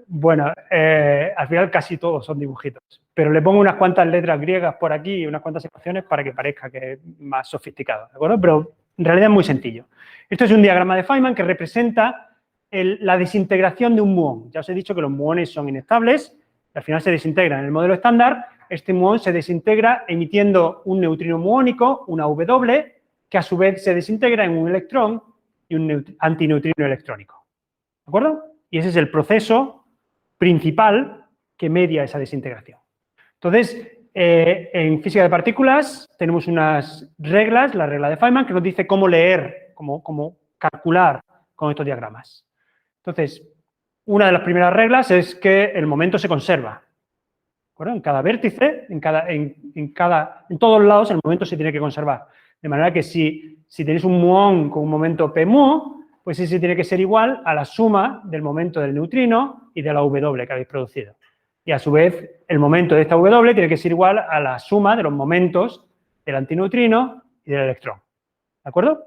Bueno, al final casi todos son dibujitos, pero le pongo unas cuantas letras griegas por aquí y unas cuantas ecuaciones para que parezca que es más sofisticado, ¿de acuerdo? Pero en realidad es muy sencillo. Esto es un diagrama de Feynman que representa la desintegración de un muón. Ya os he dicho que los muones son inestables, al final se desintegran. En el modelo estándar, este muón se desintegra emitiendo un neutrino muónico, una W, que a su vez se desintegra en un electrón y un antineutrino electrónico. ¿De acuerdo? Y ese es el proceso principal que media esa desintegración. Entonces, en física de partículas tenemos unas reglas, la regla de Feynman, que nos dice cómo leer, cómo calcular con estos diagramas. Entonces, una de las primeras reglas es que el momento se conserva. ¿De acuerdo? En cada vértice, en todos lados, el momento se tiene que conservar. De manera que si tenéis un muón con un momento P mu, pues ese tiene que ser igual a la suma del momento del neutrino y de la W que habéis producido. Y a su vez, el momento de esta W tiene que ser igual a la suma de los momentos del antineutrino y del electrón. ¿De acuerdo?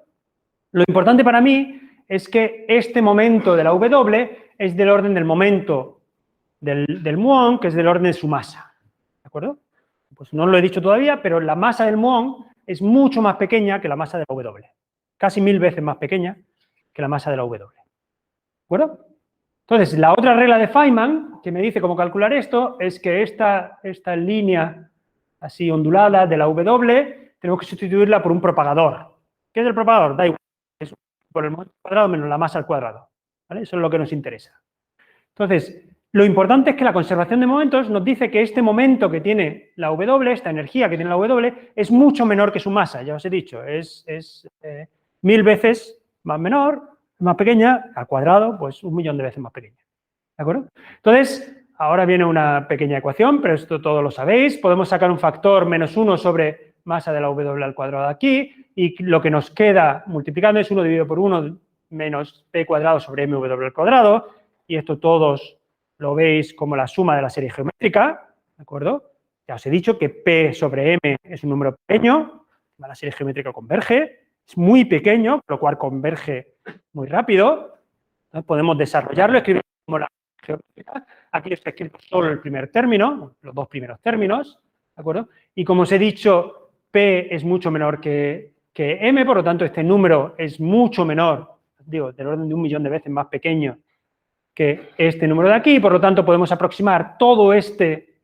Lo importante para mí es que este momento de la W es del orden del momento del muón, que es del orden de su masa. ¿De acuerdo? Pues no os lo he dicho todavía, pero la masa del muón es mucho más pequeña que la masa de la W. Casi 1000 veces más pequeña que la masa de la W. ¿De acuerdo? Entonces, la otra regla de Feynman, que me dice cómo calcular esto, es que esta línea así ondulada de la W, tenemos que sustituirla por un propagador. ¿Qué es el propagador? Da igual, es por el momento al cuadrado menos la masa al cuadrado. ¿Vale? Eso es lo que nos interesa. Entonces, lo importante es que la conservación de momentos nos dice que este momento que tiene la W, esta energía que tiene la W, es mucho menor que su masa, ya os he dicho, es 1000 veces más menor, más pequeña, al cuadrado, pues 1.000.000 de veces más pequeña. ¿De acuerdo? Entonces, ahora viene una pequeña ecuación, pero esto todo lo sabéis. Podemos sacar un factor -1 sobre masa de la W al cuadrado aquí, y lo que nos queda multiplicando es 1 dividido por 1 menos p cuadrado sobre mw al cuadrado, y esto todos lo veis como la suma de la serie geométrica, ¿de acuerdo? Ya os he dicho que p sobre m es un número pequeño, la serie geométrica converge, es muy pequeño, lo cual converge muy rápido. ¿No? Podemos desarrollarlo, escribir como la geométrica. Aquí está escrito solo el primer término, los dos primeros términos, ¿de acuerdo? Y como os he dicho, P es mucho menor que M, por lo tanto, este número es mucho menor, digo, del orden de 1.000.000 de veces más pequeño que este número de aquí, por lo tanto, podemos aproximar todo este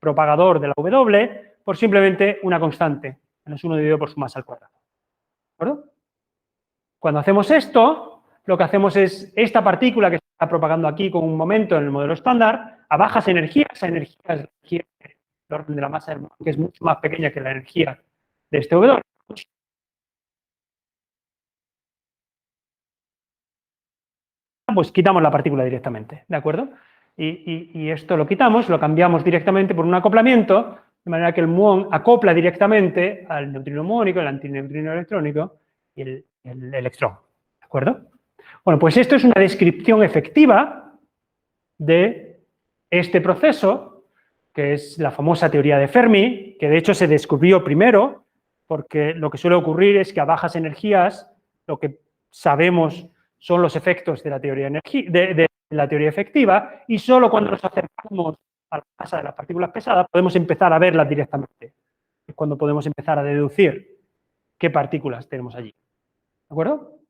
propagador de la W por simplemente una constante, -1 dividido por su masa al cuadrado. ¿De acuerdo? Cuando hacemos esto, lo que hacemos es esta partícula que se está propagando aquí con un momento en el modelo estándar, a bajas energías, esa energía es la energía del orden de la masa del muón, que es mucho más pequeña que la energía de este W. Pues quitamos la partícula directamente, ¿de acuerdo? Y esto lo quitamos, lo cambiamos directamente por un acoplamiento, de manera que el muón acopla directamente al neutrino muónico, el antineutrino electrónico y el electrón, ¿de acuerdo? Bueno, pues esto es una descripción efectiva de este proceso, que es la famosa teoría de Fermi, que de hecho se descubrió primero, porque lo que suele ocurrir es que a bajas energías lo que sabemos son los efectos de la teoría, de la teoría efectiva, y solo cuando nos acercamos a la masa de las partículas pesadas podemos empezar a verlas directamente. Es cuando podemos empezar a deducir qué partículas tenemos allí. ¿De acuerdo?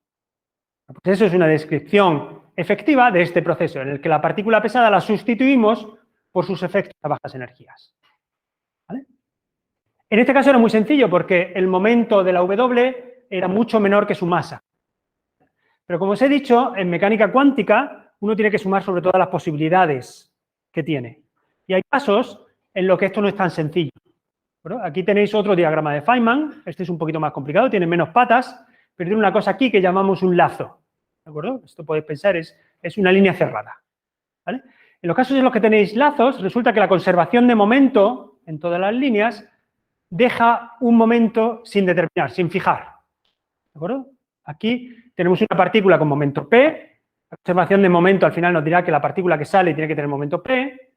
Pues eso es una descripción efectiva de este proceso, en el que la partícula pesada la sustituimos por sus efectos a bajas energías. ¿Vale? En este caso era muy sencillo, porque el momento de la W era mucho menor que su masa. Pero como os he dicho, en mecánica cuántica uno tiene que sumar sobre todas las posibilidades que tiene. Y hay casos en los que esto no es tan sencillo. ¿Bueno? Aquí tenéis otro diagrama de Feynman, este es un poquito más complicado, tiene menos patas, pero tiene una cosa aquí que llamamos un lazo. ¿De acuerdo? Esto podéis pensar es una línea cerrada. ¿Vale? En los casos en los que tenéis lazos, resulta que la conservación de momento en todas las líneas deja un momento sin determinar, sin fijar. ¿De acuerdo? Aquí tenemos una partícula con momento P, la conservación de momento al final nos dirá que la partícula que sale tiene que tener momento P,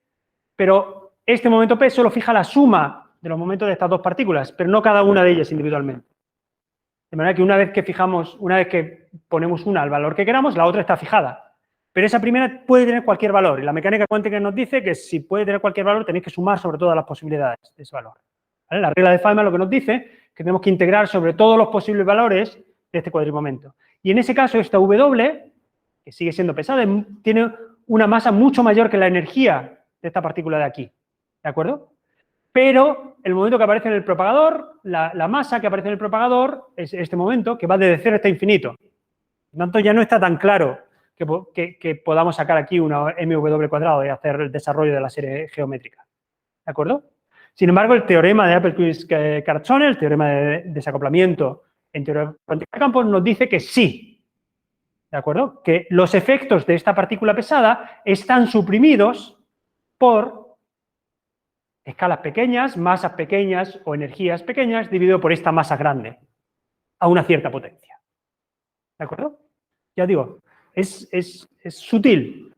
pero este momento P solo fija la suma de los momentos de estas dos partículas, pero no cada una de ellas individualmente. De manera que una vez que ponemos una al valor que queramos, la otra está fijada. Pero esa primera puede tener cualquier valor, y la mecánica cuántica nos dice que si puede tener cualquier valor tenéis que sumar sobre todas las posibilidades de ese valor. ¿Vale? La regla de Feynman lo que nos dice es que tenemos que integrar sobre todos los posibles valores de este cuadrimomento. Y en ese caso esta W, que sigue siendo pesada, tiene una masa mucho mayor que la energía de esta partícula de aquí. ¿De acuerdo? Pero el momento que aparece en el propagador, la masa que aparece en el propagador es este momento que va desde 0 hasta infinito. Por tanto, ya no está tan claro que podamos sacar aquí una mw cuadrado y hacer el desarrollo de la serie geométrica. ¿De acuerdo? Sin embargo, el teorema de Appelquist-Cartsone, el teorema de desacoplamiento en teoría cuántica de campos, nos dice que sí. ¿De acuerdo? Que los efectos de esta partícula pesada están suprimidos por escalas pequeñas, masas pequeñas o energías pequeñas dividido por esta masa grande a una cierta potencia. ¿De acuerdo? Ya digo, es sutil,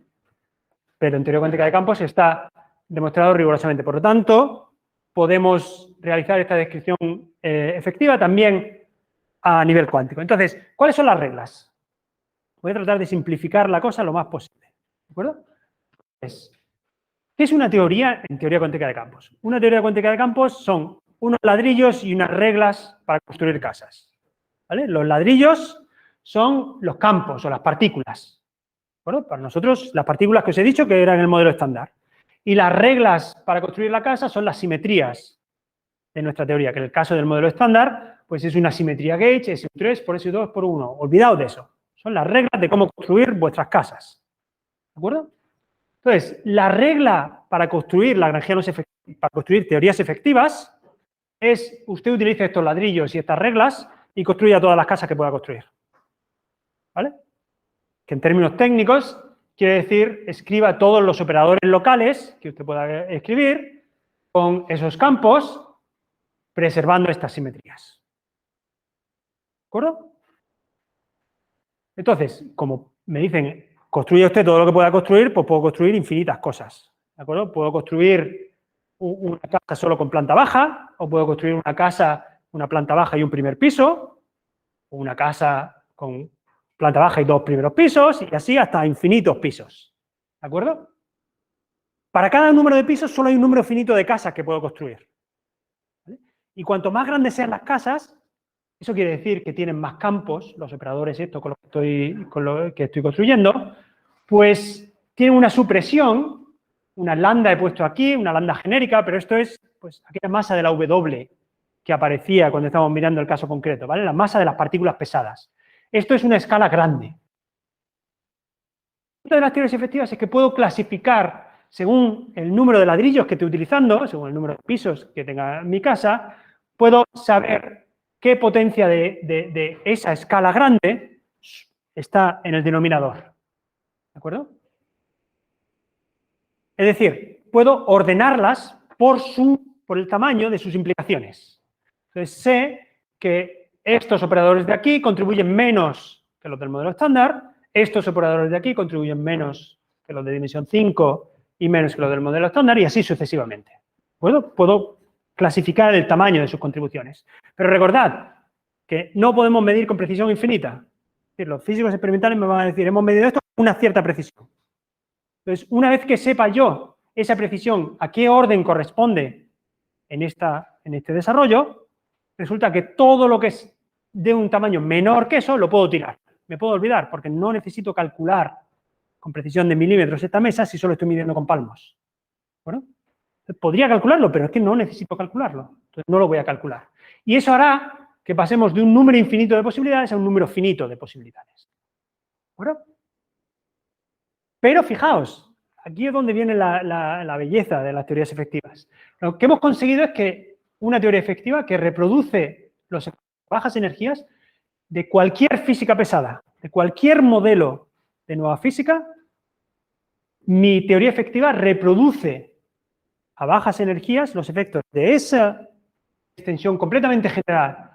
pero en teoría cuántica de campos está demostrado rigurosamente. Por lo tanto, podemos realizar esta descripción efectiva también a nivel cuántico. Entonces, ¿cuáles son las reglas? Voy a tratar de simplificar la cosa lo más posible. ¿De acuerdo? ¿Qué es una teoría en teoría cuántica de campos? Una teoría cuántica de campos son unos ladrillos y unas reglas para construir casas. ¿Vale? Los ladrillos son los campos o las partículas. Bueno, para nosotros, las partículas que os he dicho que eran el modelo estándar. Y las reglas para construir la casa son las simetrías de nuestra teoría, que en el caso del modelo estándar, pues es una simetría gauge, SU3 por SU2 por 1. Olvidaos de eso. Son las reglas de cómo construir vuestras casas. ¿De acuerdo? Entonces, la regla para construir para construir teorías efectivas es usted utilice estos ladrillos y estas reglas y construya todas las casas que pueda construir. ¿Vale? Que en términos técnicos quiere decir escriba todos los operadores locales que usted pueda escribir con esos campos preservando estas simetrías. ¿De acuerdo? Entonces, como me dicen, construye usted todo lo que pueda construir, pues puedo construir infinitas cosas. ¿De acuerdo? Puedo construir una casa solo con planta baja, o puedo construir una casa, una planta baja y un primer piso, o una casa con planta baja y 2 primeros pisos, y así hasta infinitos pisos. ¿De acuerdo? Para cada número de pisos solo hay un número finito de casas que puedo construir. ¿Vale? Y cuanto más grandes sean las casas, eso quiere decir que tienen más campos, los operadores estos con lo que estoy construyendo, pues tienen una supresión, una lambda he puesto aquí, una lambda genérica, pero esto es pues aquella masa de la W que aparecía cuando estábamos mirando el caso concreto, ¿vale? La masa de las partículas pesadas. Esto es una escala grande. Una de las teorías efectivas es que puedo clasificar según el número de ladrillos que estoy utilizando, según el número de pisos que tenga mi casa, puedo saber qué potencia de esa escala grande está en el denominador. ¿De acuerdo? Es decir, puedo ordenarlas por el tamaño de sus implicaciones. Entonces, sé que estos operadores de aquí contribuyen menos que los del modelo estándar, estos operadores de aquí contribuyen menos que los de dimensión 5 y menos que los del modelo estándar, y así sucesivamente. Puedo clasificar el tamaño de sus contribuciones. Pero recordad que no podemos medir con precisión infinita. Es decir, los físicos experimentales me van a decir, hemos medido esto con una cierta precisión. Entonces, una vez que sepa yo esa precisión, a qué orden corresponde en este desarrollo, resulta que todo lo que es de un tamaño menor que eso lo puedo tirar. Me puedo olvidar porque no necesito calcular con precisión de milímetros esta mesa si solo estoy midiendo con palmos. Bueno, podría calcularlo, pero es que no necesito calcularlo. Entonces no lo voy a calcular. Y eso hará que pasemos de un número infinito de posibilidades a un número finito de posibilidades. acuerdo? Pero fijaos, aquí es donde viene la belleza de las teorías efectivas. Lo que hemos conseguido es que una teoría efectiva que reproduce las bajas energías de cualquier física pesada, de cualquier modelo de nueva física, mi teoría efectiva reproduce a bajas energías los efectos de esa extensión completamente general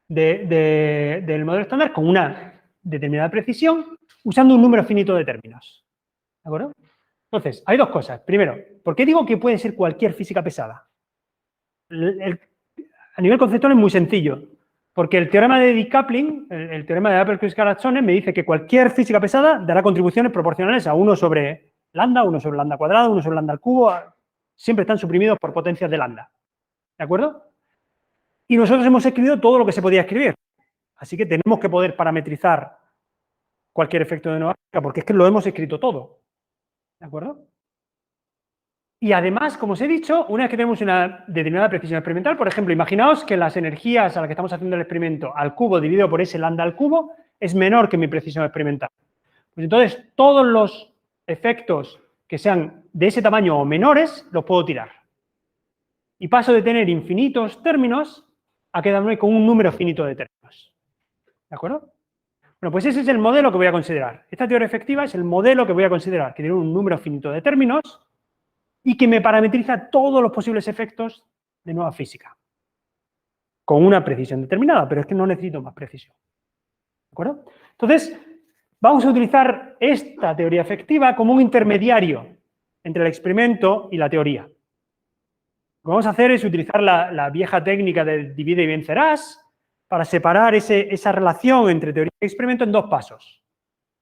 del modelo estándar con una determinada precisión usando un número finito de términos. ¿De acuerdo? Entonces, hay dos cosas. Primero, ¿por qué digo que puede ser cualquier física pesada? A nivel conceptual es muy sencillo, porque el teorema de decoupling, el teorema de Appel-Quist-Garachtsonen, me dice que cualquier física pesada dará contribuciones proporcionales a 1 sobre lambda, 1 sobre lambda cuadrado, 1 sobre lambda al cubo, siempre están suprimidos por potencias de lambda. ¿De acuerdo? Y nosotros hemos escrito todo lo que se podía escribir. Así que tenemos que poder parametrizar cualquier efecto de nueva física, porque es que lo hemos escrito todo. ¿De acuerdo? Y además, como os he dicho, una vez que tenemos una determinada precisión experimental, por ejemplo, imaginaos que las energías a las que estamos haciendo el experimento al cubo dividido por ese lambda al cubo es menor que mi precisión experimental. Pues entonces, todos los efectos que sean de ese tamaño o menores, los puedo tirar. Y paso de tener infinitos términos a quedarme con un número finito de términos. ¿De acuerdo? Bueno, pues ese es el modelo que voy a considerar. Esta teoría efectiva es el modelo que voy a considerar, que tiene un número finito de términos y que me parametriza todos los posibles efectos de nueva física. Con una precisión determinada, pero es que no necesito más precisión. ¿De acuerdo? Entonces, vamos a utilizar esta teoría efectiva como un intermediario entre el experimento y la teoría. Lo que vamos a hacer es utilizar la vieja técnica de divide y vencerás para separar esa relación entre teoría y experimento en dos pasos,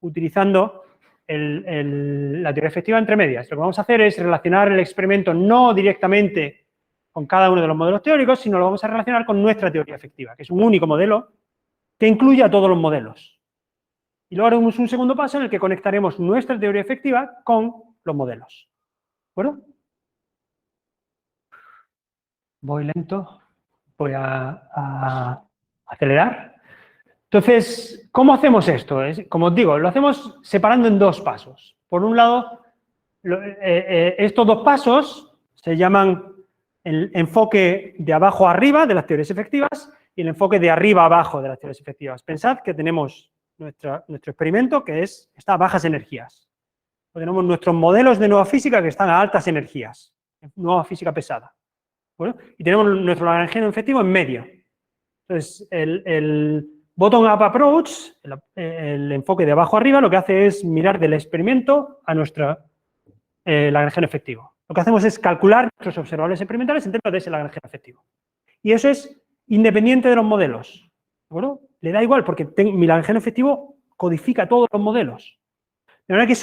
utilizando la teoría efectiva entre medias. Lo que vamos a hacer es relacionar el experimento no directamente con cada uno de los modelos teóricos, sino lo vamos a relacionar con nuestra teoría efectiva, que es un único modelo que incluye a todos los modelos. Y luego haremos un segundo paso en el que conectaremos nuestra teoría efectiva con los modelos. ¿De acuerdo? Voy lento, voy a acelerar. Entonces, ¿cómo hacemos esto? Como os digo, lo hacemos separando en dos pasos. Por un lado, estos dos pasos se llaman el enfoque de abajo a arriba de las teorías efectivas y el enfoque de arriba a abajo de las teorías efectivas. Pensad que tenemos nuestro experimento que está a bajas energías. Tenemos nuestros modelos de nueva física que están a altas energías, nueva física pesada. ¿Bueno? Y tenemos nuestro lagrangiano efectivo en medio. Entonces, el bottom-up approach, el enfoque de abajo arriba, lo que hace es mirar del experimento a nuestro lagrangiano efectivo. Lo que hacemos es calcular nuestros observables experimentales en términos de ese lagrangiano efectivo. Y eso es independiente de los modelos. ¿De acuerdo? Le da igual porque mi lagrangiano efectivo codifica todos los modelos. De manera que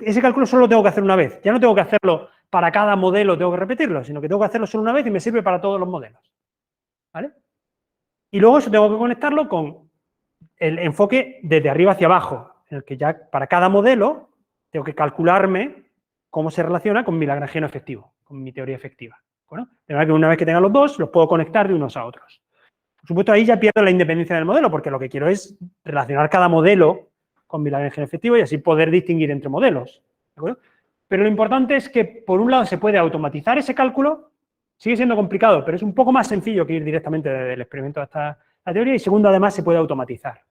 ese cálculo solo lo tengo que hacer una vez. Ya no tengo que hacerlo para cada modelo, tengo que repetirlo, sino que tengo que hacerlo solo una vez y me sirve para todos los modelos. ¿Vale? Y luego eso tengo que conectarlo con el enfoque desde arriba hacia abajo, en el que ya para cada modelo tengo que calcularme cómo se relaciona con mi lagrangiano efectivo, con mi teoría efectiva. ¿Bueno? De manera que una vez que tenga los dos, los puedo conectar de unos a otros. Por supuesto, ahí ya pierdo la independencia del modelo, porque lo que quiero es relacionar cada modelo con mi lagrangiano efectivo y así poder distinguir entre modelos. ¿De acuerdo? Pero lo importante es que, por un lado, se puede automatizar ese cálculo, sigue siendo complicado, pero es un poco más sencillo que ir directamente del experimento hasta la teoría, y segundo, además, se puede automatizar.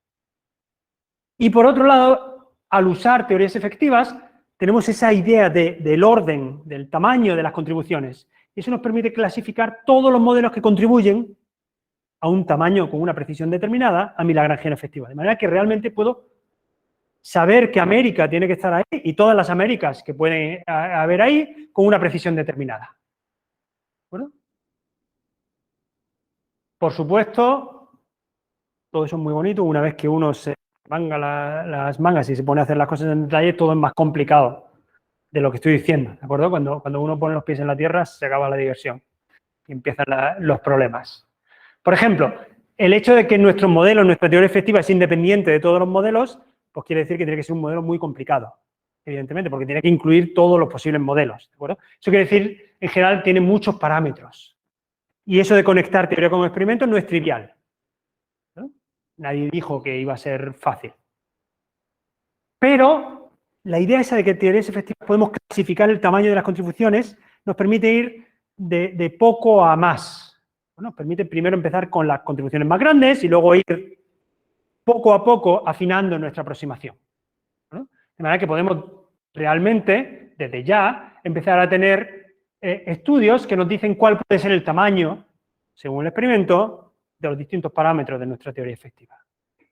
Y por otro lado, al usar teorías efectivas, tenemos esa idea del orden, del tamaño de las contribuciones, y eso nos permite clasificar todos los modelos que contribuyen a un tamaño con una precisión determinada a mi lagrangiano efectivo, de manera que realmente puedo saber que América tiene que estar ahí y todas las Américas que pueden haber ahí con una precisión determinada. ¿Bueno? Por supuesto, todo eso es muy bonito. Una vez que uno se manga las mangas y se pone a hacer las cosas en detalle, todo es más complicado de lo que estoy diciendo. ¿De acuerdo? Cuando uno pone los pies en la tierra, se acaba la diversión y empiezan los problemas. Por ejemplo, el hecho de que nuestro modelo, nuestra teoría efectiva es independiente de todos los modelos, pues quiere decir que tiene que ser un modelo muy complicado, evidentemente, porque tiene que incluir todos los posibles modelos, ¿de acuerdo? Eso quiere decir, en general, tiene muchos parámetros. Y eso de conectar teoría con experimento no es trivial, ¿no? Nadie dijo que iba a ser fácil. Pero la idea esa de que teorías efectivas podemos clasificar el tamaño de las contribuciones nos permite ir de poco a más. Nos permite primero empezar con las contribuciones más grandes y luego ir poco a poco afinando nuestra aproximación. De manera que podemos realmente, desde ya, empezar a tener estudios que nos dicen cuál puede ser el tamaño, según el experimento, de los distintos parámetros de nuestra teoría efectiva.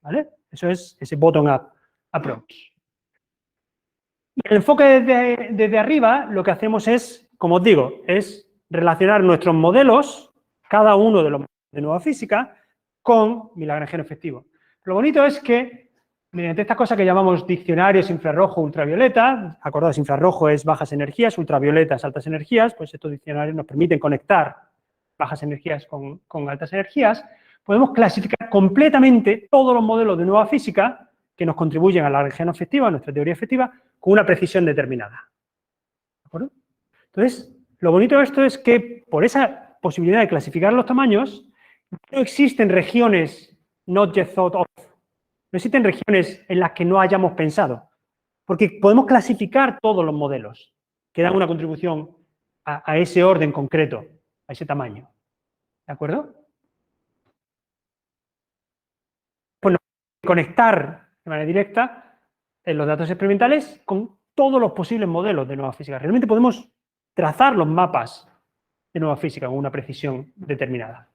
¿Vale? Eso es ese bottom-up approach. Y el enfoque desde arriba, lo que hacemos es, como os digo, es relacionar nuestros modelos, cada uno de los modelos de nueva física, con mi lagrangiano efectivo. Lo bonito es que, mediante estas cosas que llamamos diccionarios infrarrojo, ultravioleta, acordaos, infrarrojo es bajas energías, ultravioleta es altas energías, pues estos diccionarios nos permiten conectar bajas energías con altas energías, podemos clasificar completamente todos los modelos de nueva física que nos contribuyen a la lagrangiano efectiva, a nuestra teoría efectiva, con una precisión determinada. ¿De acuerdo? Entonces, lo bonito de esto es que por esa posibilidad de clasificar los tamaños, no existen regiones not yet thought of. No existen regiones en las que no hayamos pensado, porque podemos clasificar todos los modelos que dan una contribución a ese orden concreto, a ese tamaño. ¿De acuerdo? Pues conectar de manera directa los datos experimentales con todos los posibles modelos de nueva física. Realmente podemos trazar los mapas de nueva física con una precisión determinada.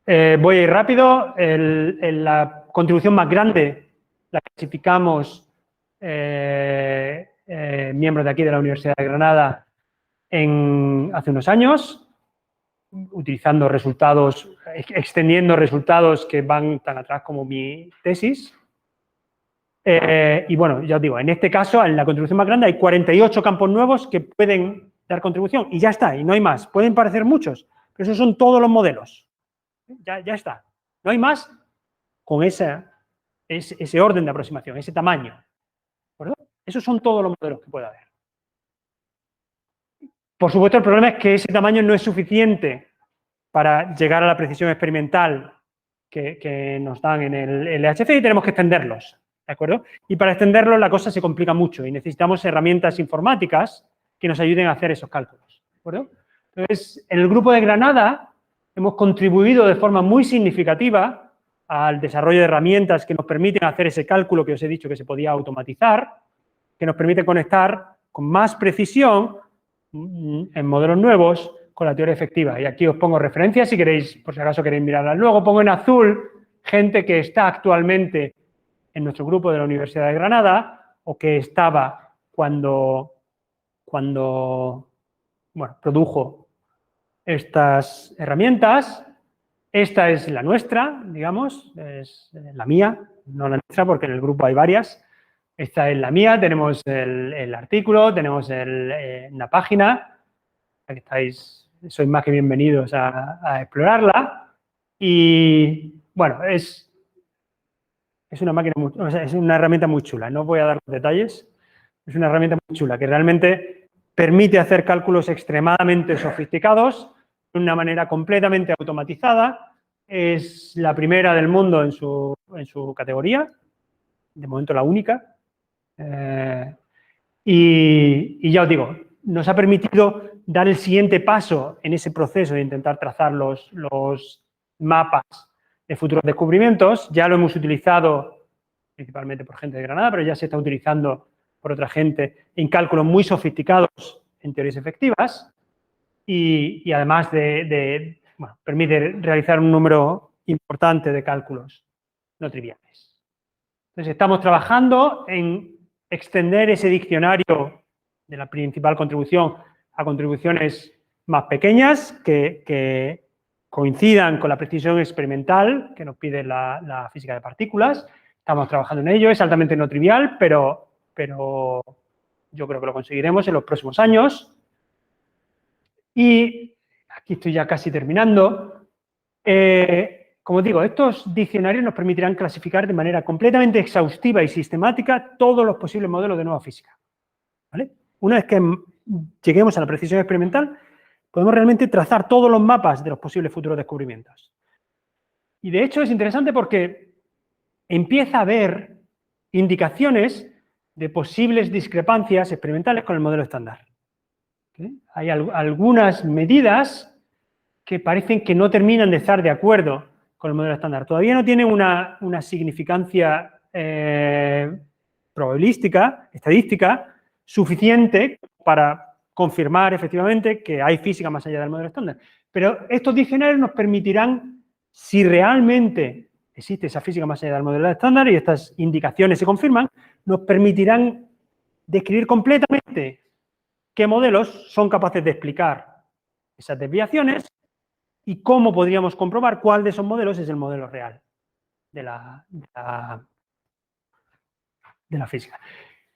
Voy a ir rápido. La contribución más grande la clasificamos miembros de aquí de la Universidad de Granada hace unos años, utilizando resultados, extendiendo resultados que van tan atrás como mi tesis. Y bueno, ya os digo, en este caso, en la contribución más grande, hay 48 campos nuevos que pueden dar contribución y ya está, y no hay más. Pueden parecer muchos, pero esos son todos los modelos. Ya está. No hay más con ese orden de aproximación, ese tamaño. ¿De acuerdo? Esos son todos los modelos que puede haber. Por supuesto, el problema es que ese tamaño no es suficiente para llegar a la precisión experimental que nos dan en el LHC y tenemos que extenderlos, ¿de acuerdo? Y para extenderlos la cosa se complica mucho y necesitamos herramientas informáticas que nos ayuden a hacer esos cálculos, ¿de acuerdo? Entonces, en el grupo de Granada hemos contribuido de forma muy significativa al desarrollo de herramientas que nos permiten hacer ese cálculo que os he dicho que se podía automatizar, que nos permite conectar con más precisión en modelos nuevos con la teoría efectiva. Y aquí os pongo referencias si queréis, por si acaso queréis mirarlas. Luego pongo en azul gente que está actualmente en nuestro grupo de la Universidad de Granada o que estaba cuando produjo estas herramientas. Esta es la nuestra, digamos, es la mía, no la nuestra porque en el grupo hay varias. Esta es la mía, tenemos el artículo, tenemos una página, aquí estáis, sois más que bienvenidos a explorarla. Y bueno, es una máquina, o sea, es una herramienta muy chula, no voy a dar los detalles, es una herramienta muy chula que realmente permite hacer cálculos extremadamente sofisticados de una manera completamente automatizada. Es la primera del mundo en su categoría, de momento la única. Y ya os digo, nos ha permitido dar el siguiente paso en ese proceso de intentar trazar los mapas de futuros descubrimientos. Ya lo hemos utilizado principalmente por gente de Granada, pero ya se está utilizando por otra gente en cálculos muy sofisticados en teorías efectivas y además permite realizar un número importante de cálculos no triviales. Entonces, estamos trabajando en extender ese diccionario de la principal contribución a contribuciones más pequeñas que coincidan con la precisión experimental que nos pide la física de partículas. Estamos trabajando en ello, es altamente no trivial, pero yo creo que lo conseguiremos en los próximos años. Y aquí estoy ya casi terminando. Como digo, estos diccionarios nos permitirán clasificar de manera completamente exhaustiva y sistemática todos los posibles modelos de nueva física. ¿Vale? Una vez que lleguemos a la precisión experimental, podemos realmente trazar todos los mapas de los posibles futuros descubrimientos. Y de hecho es interesante porque empieza a haber indicaciones de posibles discrepancias experimentales con el modelo estándar. ¿Okay? Hay algunas medidas que parecen que no terminan de estar de acuerdo con el modelo estándar. Todavía no tienen una significancia probabilística, estadística, suficiente para confirmar efectivamente que hay física más allá del modelo estándar. Pero estos diccionarios nos permitirán, si realmente existe esa física más allá del modelo estándar y estas indicaciones se confirman, nos permitirán describir completamente qué modelos son capaces de explicar esas desviaciones y cómo podríamos comprobar cuál de esos modelos es el modelo real de la física.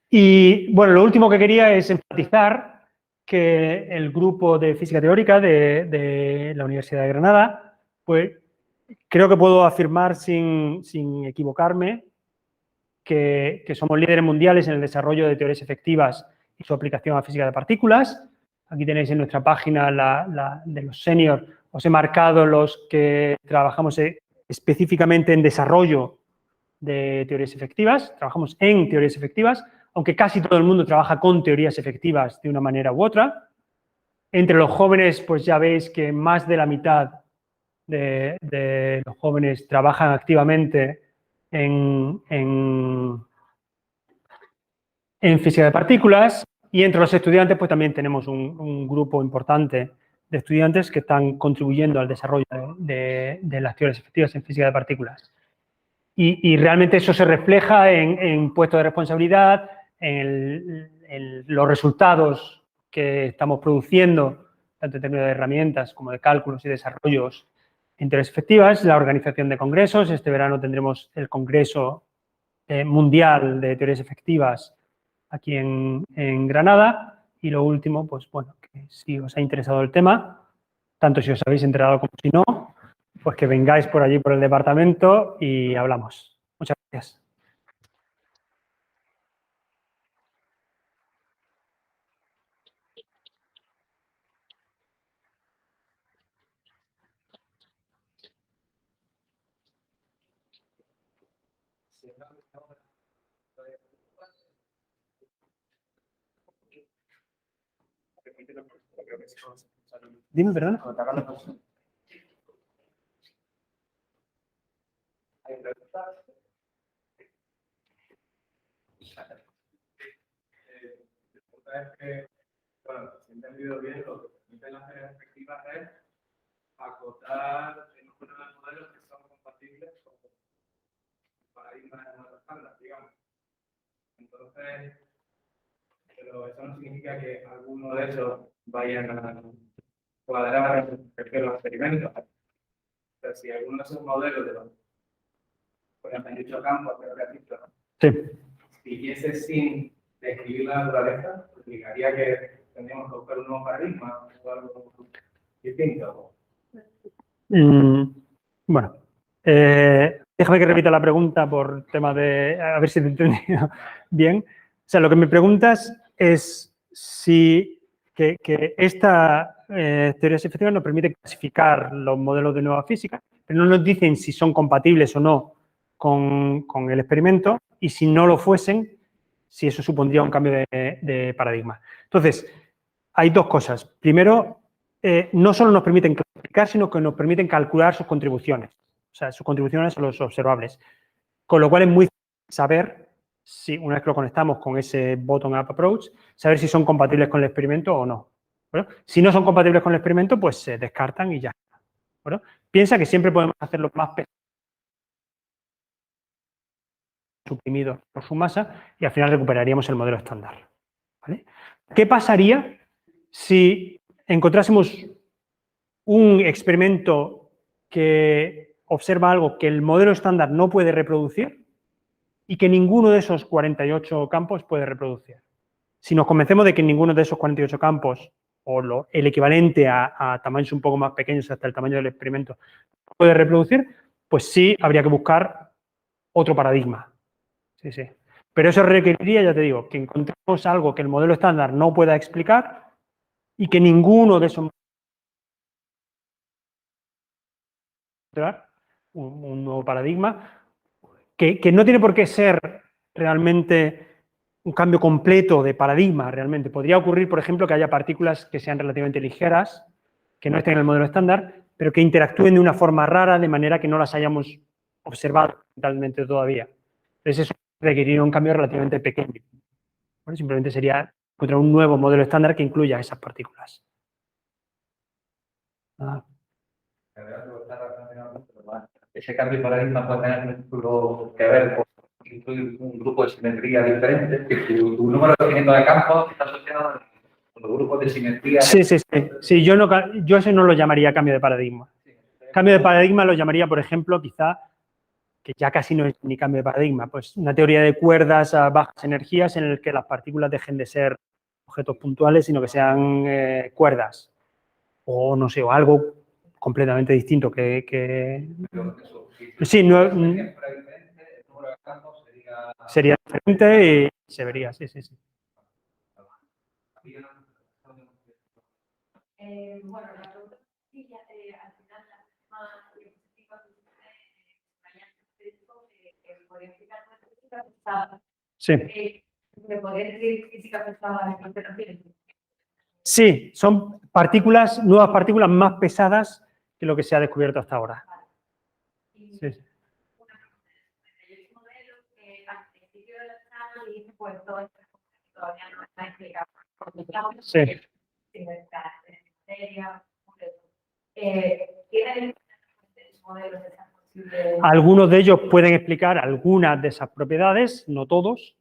Y bueno, lo último que quería es enfatizar que el grupo de física teórica de la Universidad de Granada, pues creo que puedo afirmar sin equivocarme que somos líderes mundiales en el desarrollo de teorías efectivas y su aplicación a física de partículas. Aquí tenéis en nuestra página de los seniors, os he marcado los que trabajamos específicamente en desarrollo de teorías efectivas, trabajamos en teorías efectivas, aunque casi todo el mundo trabaja con teorías efectivas de una manera u otra. Entre los jóvenes, pues ya veis que más de la mitad de los jóvenes trabajan activamente en física de partículas, y entre los estudiantes pues también tenemos un grupo importante de estudiantes que están contribuyendo al desarrollo de las teorías efectivas en física de partículas. Y realmente eso se refleja en puestos de responsabilidad, en los resultados que estamos produciendo, tanto en términos de herramientas como de cálculos y desarrollos en teorías efectivas, la organización de congresos. Este verano tendremos el Congreso Mundial de Teorías Efectivas aquí en Granada. Y lo último, pues bueno, que si os ha interesado el tema, tanto si os habéis enterado como si no, pues que vengáis por allí, por el departamento, y hablamos. Muchas gracias. Dime, perdón. Es que, bueno, si he entendido bien, lo que permiten las perspectivas es acotar en uno de los modelos que son compatibles con paradigmas de modelo estándar, digamos. Entonces, pero eso no significa que alguno de esos vayan a cuadrar respecto a los experimentos. O sea, si alguno de esos modelos de los, por ejemplo, en dicho campo, creo que has dicho, ¿no? Sí. Siguiese sin describir la naturaleza, significaría que tendríamos que buscar un nuevo paradigma o algo distinto. Bueno, déjame que repita la pregunta por tema de, a ver si te he entendido bien. O sea, lo que me preguntas es si que esta teorías efectivas nos permite clasificar los modelos de nueva física, pero no nos dicen si son compatibles o no con el experimento, y si no lo fuesen, si eso supondría un cambio de paradigma. Entonces, hay dos cosas. Primero, no solo nos permiten clasificar, sino que nos permiten calcular sus contribuciones. O sea, sus contribuciones son los observables. Con lo cual es muy fácil saber si, una vez que lo conectamos con ese bottom-up approach, saber si son compatibles con el experimento o no. ¿Bueno? Si no son compatibles con el experimento, pues se descartan y ya. ¿Bueno? Piensa que siempre podemos hacerlo más pequeño, suprimido por su masa, y al final recuperaríamos el modelo estándar. ¿Vale? ¿Qué pasaría si encontrásemos un experimento que observa algo que el modelo estándar no puede reproducir y que ninguno de esos 48 campos puede reproducir? Si nos convencemos de que ninguno de esos 48 campos, o el equivalente a tamaños un poco más pequeños, hasta el tamaño del experimento, puede reproducir, pues sí habría que buscar otro paradigma. Sí, sí. Pero eso requeriría, ya te digo, que encontremos algo que el modelo estándar no pueda explicar y que ninguno de esos un nuevo paradigma, que no tiene por qué ser realmente un cambio completo de paradigma realmente. Podría ocurrir, por ejemplo, que haya partículas que sean relativamente ligeras, que no estén en el modelo estándar, pero que interactúen de una forma rara, de manera que no las hayamos observado totalmente todavía. Entonces, eso requeriría un cambio relativamente pequeño. Bueno, simplemente sería encontrar un nuevo modelo estándar que incluya esas partículas. Ese cambio de paradigma puede tener un futuro que ver con incluir un grupo de simetría diferente, que tu número definido de campos está asociado con los grupos de simetría. Sí, sí, sí. Sí, yo eso no lo llamaría cambio de paradigma. Cambio de paradigma lo llamaría, por ejemplo, quizá, que ya casi no es ni cambio de paradigma, pues una teoría de cuerdas a bajas energías en el que las partículas dejen de ser objetos puntuales, sino que sean cuerdas. O no sé, o algo completamente distinto sí, sería diferente y se vería, sí, sí, sí. Bueno, la pregunta sencilla, al final la misma diapositiva que podría explicar una física pesada. Sí. ¿Me podría decir física pesada en qué te refieres? Sí, son partículas, nuevas partículas más pesadas que lo que se ha descubierto hasta ahora. Sí, sí. El modelo que al principio de la charla dice pues todo esto todavía no está explicado. Sí. ¿Tienen modelos de esas posibles? Algunos de ellos pueden explicar algunas de esas propiedades, no todos.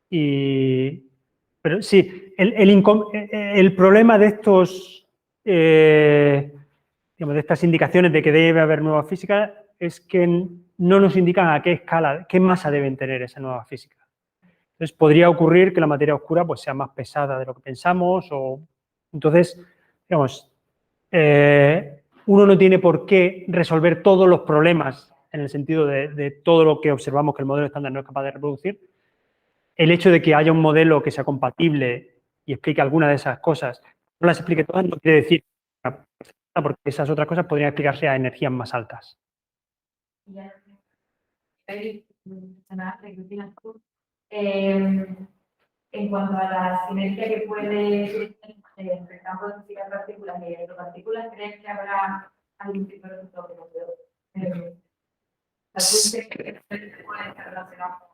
Pero sí, el problema de estos, digamos, de estas indicaciones de que debe haber nueva física es que no nos indican a qué escala, qué masa deben tener esa nueva física. Entonces, podría ocurrir que la materia oscura pues, sea más pesada de lo que pensamos. Entonces, digamos, uno no tiene por qué resolver todos los problemas en el sentido de todo lo que observamos que el modelo estándar no es capaz de reproducir. El hecho de que haya un modelo que sea compatible y explique alguna de esas cosas, no las explique todas, no quiere decir porque esas otras cosas podrían explicarse a energías más altas. En cuanto a la sinergia que puede existir entre el campo de física de partículas y electropartículas, ¿crees que habrá algún tipo de resultado que puede estar relacionado con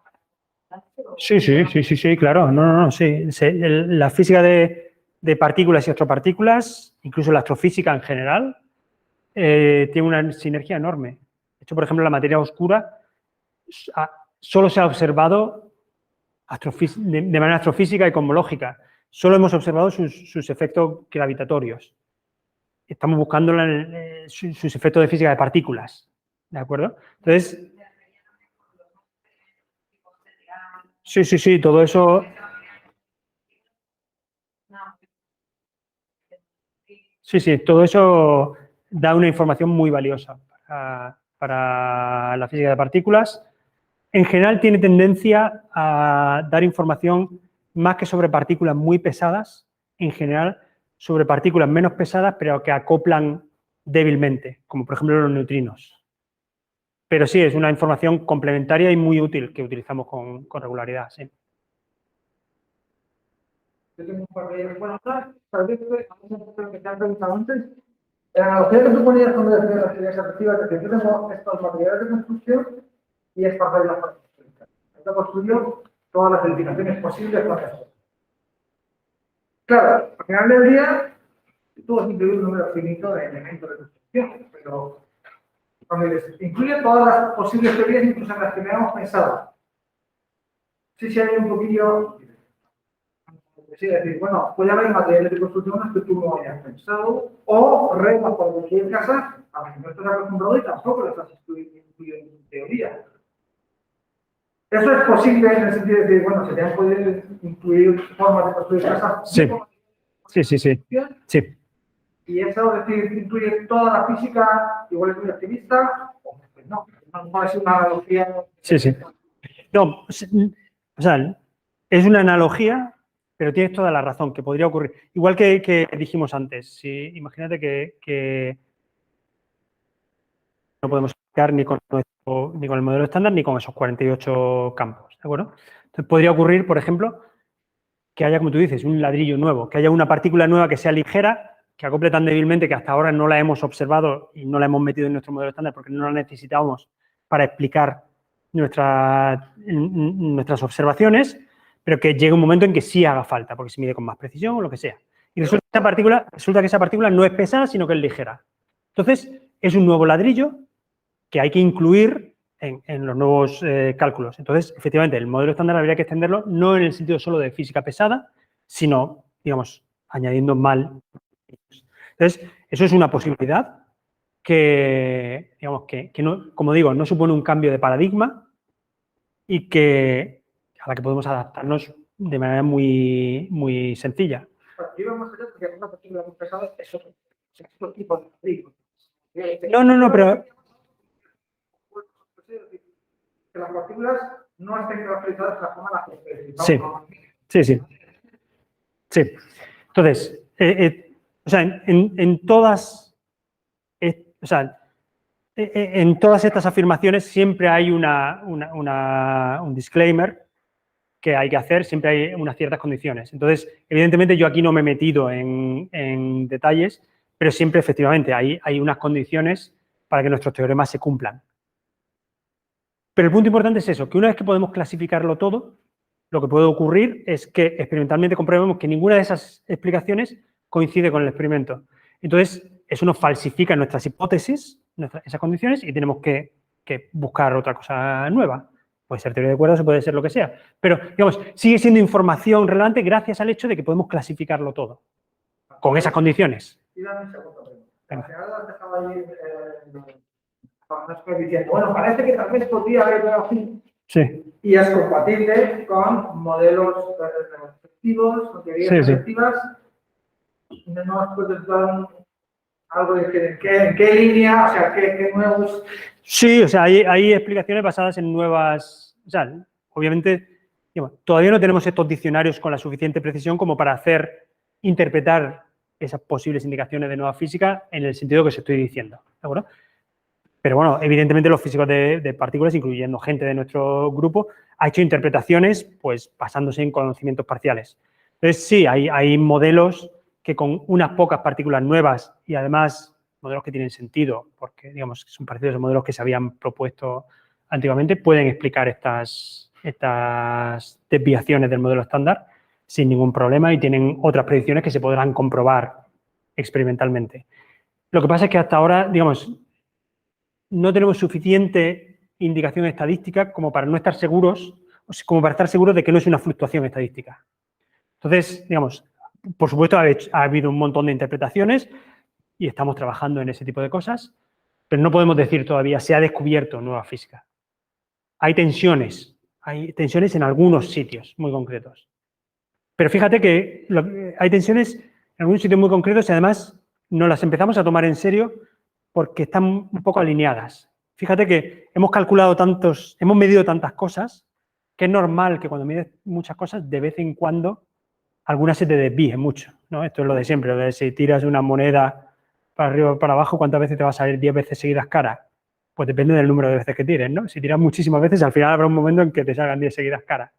Sí, claro. No, sí. La física de partículas y astropartículas, incluso la astrofísica en general, tiene una sinergia enorme. De hecho, por ejemplo, la materia oscura solo se ha observado de manera astrofísica y cosmológica. Solo hemos observado sus efectos gravitatorios. Estamos buscando sus efectos de física de partículas. ¿De acuerdo? Entonces, sí, todo eso. Sí, todo eso da una información muy valiosa para la física de partículas. En general tiene tendencia a dar información más que sobre partículas muy pesadas, en general sobre partículas menos pesadas, pero que acoplan débilmente, como por ejemplo los neutrinos. Pero sí, es una información complementaria y muy útil que utilizamos con regularidad, sí. Yo tengo un par de ellos. Bueno, para ver lo que te han preguntado antes, la analogía que tú ponías cuando decías las teorías afectivas es que yo tengo estos materiales de construcción y estas reglas para construir. Yo construyo todas las edificaciones posibles con esto. Claro, al final del día, tú vas a incluir un número finito de elementos de construcción, pero cuando incluye todas las posibles teorías, incluso en las que me hemos pensado, sí hay un poquillo. Sí, es decir, bueno, puede haber materiales de construcción que tú no hayas pensado, o reglas para construir casas a las que no estás acostumbrado y tampoco las has incluido en tu teoría. Eso es posible en el sentido de que, bueno, se te han podido incluir formas de construir casas. Sí. Y eso, es decir, incluye toda la física, igual es muy optimista, o pues no es una analogía. Sí. No, o sea, es una analogía, pero tienes toda la razón, que podría ocurrir. Igual que dijimos antes, imagínate que no podemos explicar ni con el modelo estándar ni con esos 48 campos, ¿de acuerdo? Entonces, podría ocurrir, por ejemplo, que haya, como tú dices, un ladrillo nuevo, que haya una partícula nueva que sea ligera, que acople tan débilmente que hasta ahora no la hemos observado y no la hemos metido en nuestro modelo estándar porque no la necesitábamos para explicar nuestras observaciones, pero que llegue un momento en que sí haga falta, porque se mide con más precisión o lo que sea. Y resulta que esa partícula no es pesada, sino que es ligera. Entonces, es un nuevo ladrillo que hay que incluir en los nuevos cálculos. Entonces, efectivamente, el modelo estándar habría que extenderlo no en el sentido solo de física pesada, sino, digamos, añadiendo mal. Entonces, eso es una posibilidad que, digamos, que no, como digo, no supone un cambio de paradigma y a la que podemos adaptarnos de manera muy, muy sencilla. Yo iba más allá porque una partícula muy pesada es otro tipo de ladrillo. No, pero... Que las partículas no estén caracterizadas de la forma en la que Sí. Sí. Entonces, o sea, en todas estas afirmaciones siempre hay un disclaimer que hay que hacer, siempre hay unas ciertas condiciones. Entonces, evidentemente yo aquí no me he metido en detalles, pero siempre efectivamente hay unas condiciones para que nuestros teoremas se cumplan. Pero el punto importante es eso, que una vez que podemos clasificarlo todo, lo que puede ocurrir es que experimentalmente comprobemos que ninguna de esas explicaciones coincide con el experimento. Entonces, eso nos falsifica nuestras hipótesis, esas condiciones, y tenemos que buscar otra cosa nueva. Puede ser teoría de cuerdas o puede ser lo que sea. Pero, digamos, sigue siendo información relevante gracias al hecho de que podemos clasificarlo todo, con esas condiciones. Y dame un segundo. Al final has dejado ahí diciendo, bueno, parece que tal vez podría haber algo así. Sí. Y es compatible con modelos efectivos, con teorías efectivas. No nos puedes dar algo de en qué línea, o sea, qué nuevos... Sí, o sea, hay explicaciones basadas en nuevas... O sea, obviamente, digamos, todavía no tenemos estos diccionarios con la suficiente precisión como para interpretar esas posibles indicaciones de nueva física en el sentido que os estoy diciendo, ¿de acuerdo? Pero bueno, evidentemente los físicos de partículas, incluyendo gente de nuestro grupo, ha hecho interpretaciones pues basándose en conocimientos parciales. Entonces sí, hay modelos que con unas pocas partículas nuevas y además modelos que tienen sentido, porque digamos que son parecidos a modelos que se habían propuesto antiguamente, pueden explicar estas desviaciones del modelo estándar sin ningún problema y tienen otras predicciones que se podrán comprobar experimentalmente. Lo que pasa es que hasta ahora, digamos, no tenemos suficiente indicación estadística como para no estar seguros, como para estar seguros de que no es una fluctuación estadística. Entonces, digamos, por supuesto ha habido un montón de interpretaciones y estamos trabajando en ese tipo de cosas, pero no podemos decir todavía se ha descubierto nueva física. Hay tensiones en algunos sitios muy concretos. Pero fíjate que hay tensiones en algunos sitios muy concretos y además no las empezamos a tomar en serio porque están un poco alineadas. Fíjate que hemos medido tantas cosas que es normal que cuando mides muchas cosas, de vez en cuando, algunas se te desvíen mucho, ¿no? Esto es lo de siempre, lo de si tiras una moneda para arriba o para abajo, ¿cuántas veces te va a salir 10 veces seguidas cara? Pues depende del número de veces que tires, ¿no? Si tiras muchísimas veces, al final habrá un momento en que te salgan 10 seguidas cara.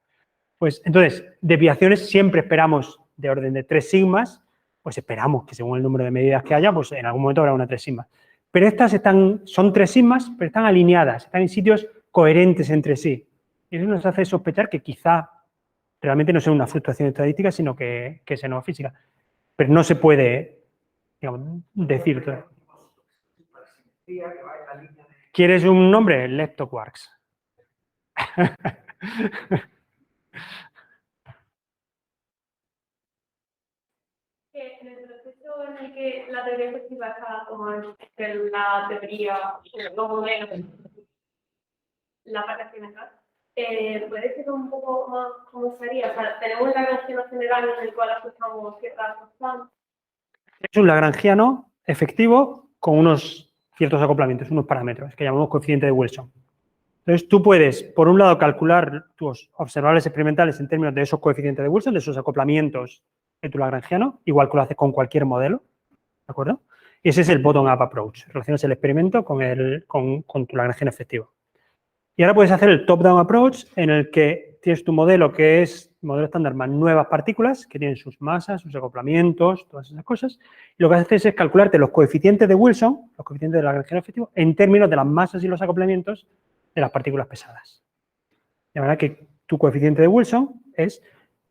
Pues entonces, desviaciones siempre esperamos de orden de 3 sigmas, pues esperamos que según el número de medidas que haya, pues en algún momento habrá una 3 sigmas. Pero estas son 3 sigmas, pero están alineadas, están en sitios coherentes entre sí. Y eso nos hace sospechar que quizá realmente no sea una fluctuación estadística, sino que sea nueva física. Pero no se puede, digamos, decir todo. ¿Quieres un nombre? Leptoquarks. En el proceso en el que la teoría efectiva está como en la teoría, los modelos, la parte general, puede ser un poco más cómo sería. O sea, tenemos un lagrangiano general en el cual ajustamos ciertas constantes. Es un lagrangiano efectivo con unos ciertos acoplamientos, unos parámetros que llamamos coeficiente de Wilson. Entonces, tú puedes, por un lado, calcular tus observables experimentales en términos de esos coeficientes de Wilson, de esos acoplamientos de tu lagrangiano, igual que lo haces con cualquier modelo, ¿de acuerdo? Y ese es el bottom-up approach. Relacionas el experimento con tu lagrangiano efectivo. Y ahora puedes hacer el top-down approach en el que tienes tu modelo que es modelo estándar más nuevas partículas que tienen sus masas, sus acoplamientos, todas esas cosas. Y lo que haces es calcularte los coeficientes de Wilson, los coeficientes del Lagrangiano efectivo, en términos de las masas y los acoplamientos de las partículas pesadas. De manera que tu coeficiente de Wilson es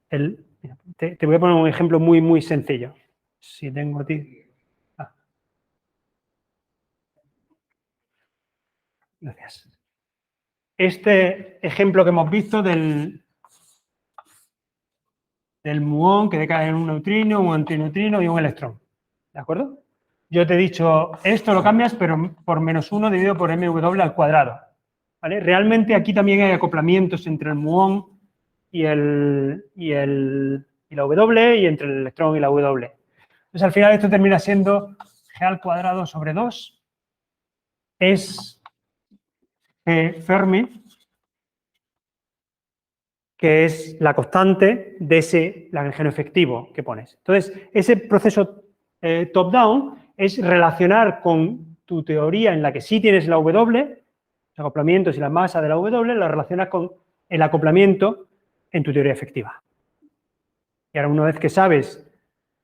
el... Mira, te voy a poner un ejemplo muy, muy sencillo. Si tengo a ti... Gracias. Este ejemplo que hemos visto del muón que decae en un neutrino, un antineutrino y un electrón. ¿De acuerdo? Yo te he dicho, esto lo cambias, pero por -1 dividido por mw al cuadrado. ¿Vale? Realmente aquí también hay acoplamientos entre el muón y la W y entre el electrón y la W. Entonces, al final esto termina siendo G al cuadrado sobre 2 es G Fermi, que es la constante de ese Lagrangiano efectivo que pones. Entonces, ese proceso top-down es relacionar con tu teoría en la que sí tienes la W, los acoplamientos y la masa de la W, la relacionas con el acoplamiento en tu teoría efectiva. Y ahora, una vez que sabes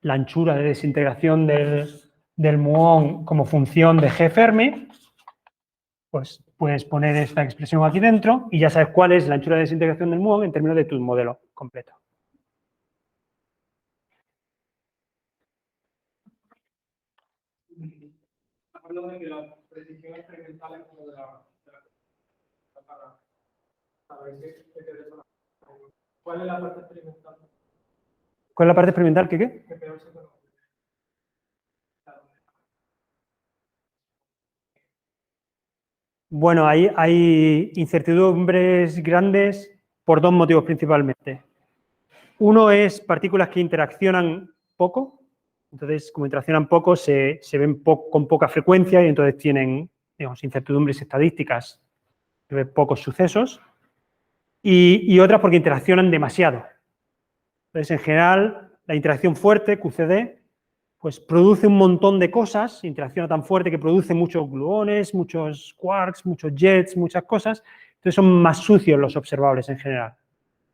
la anchura de desintegración del muón como función de G Fermi, pues puedes poner esta expresión aquí dentro y ya sabes cuál es la anchura de desintegración del muón en términos de tu modelo completo. Hablando de que la precisión experimental es como de la para ver qué te detona. ¿Cuál es la parte experimental? ¿Cuál es la parte experimental que qué? Que peor se conoce. Bueno, hay incertidumbres grandes por dos motivos principalmente. Uno es partículas que interaccionan poco, entonces como interaccionan poco se ven con poca frecuencia y entonces tienen, digamos, incertidumbres estadísticas de pocos sucesos. Y otras porque interaccionan demasiado. Entonces, en general, la interacción fuerte, QCD, pues produce un montón de cosas, interacciona tan fuerte que produce muchos gluones, muchos quarks, muchos jets, muchas cosas. Entonces son más sucios los observables en general.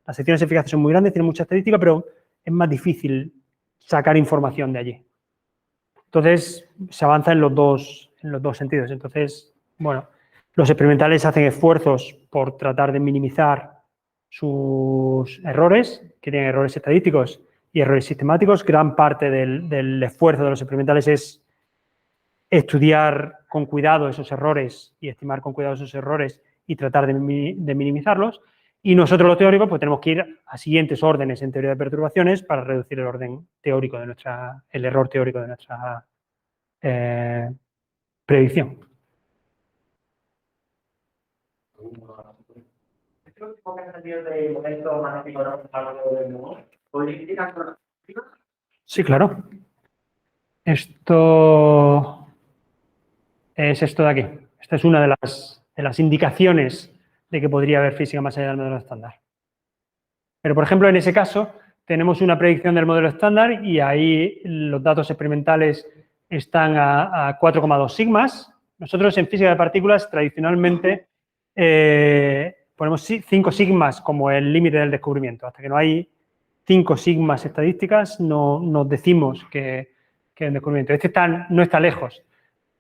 Las secciones eficaces son muy grandes, tienen mucha estadística, pero es más difícil sacar información de allí. Entonces se avanza en los dos sentidos. Entonces, bueno, los experimentales hacen esfuerzos por tratar de minimizar sus errores, que tienen errores estadísticos y errores sistemáticos. Gran parte del esfuerzo de los experimentales es estudiar con cuidado esos errores y estimar con cuidado esos errores y tratar de minimizarlos. Y nosotros los teóricos pues tenemos que ir a siguientes órdenes en teoría de perturbaciones para reducir el orden teórico de el error teórico de nuestra predicción. ¿Este último que has salido del momento magnético algo del mundo? ¿Podría indicar con la... Sí, claro. Esto es esto de aquí. Esta es una de las indicaciones de que podría haber física más allá del modelo estándar. Pero, por ejemplo, en ese caso, tenemos una predicción del modelo estándar y ahí los datos experimentales están a 4,2 sigmas. Nosotros en física de partículas tradicionalmente ponemos 5 sigmas como el límite del descubrimiento. Hasta que no hay 5 sigmas estadísticas no decimos que es un descubrimiento. Este no está lejos.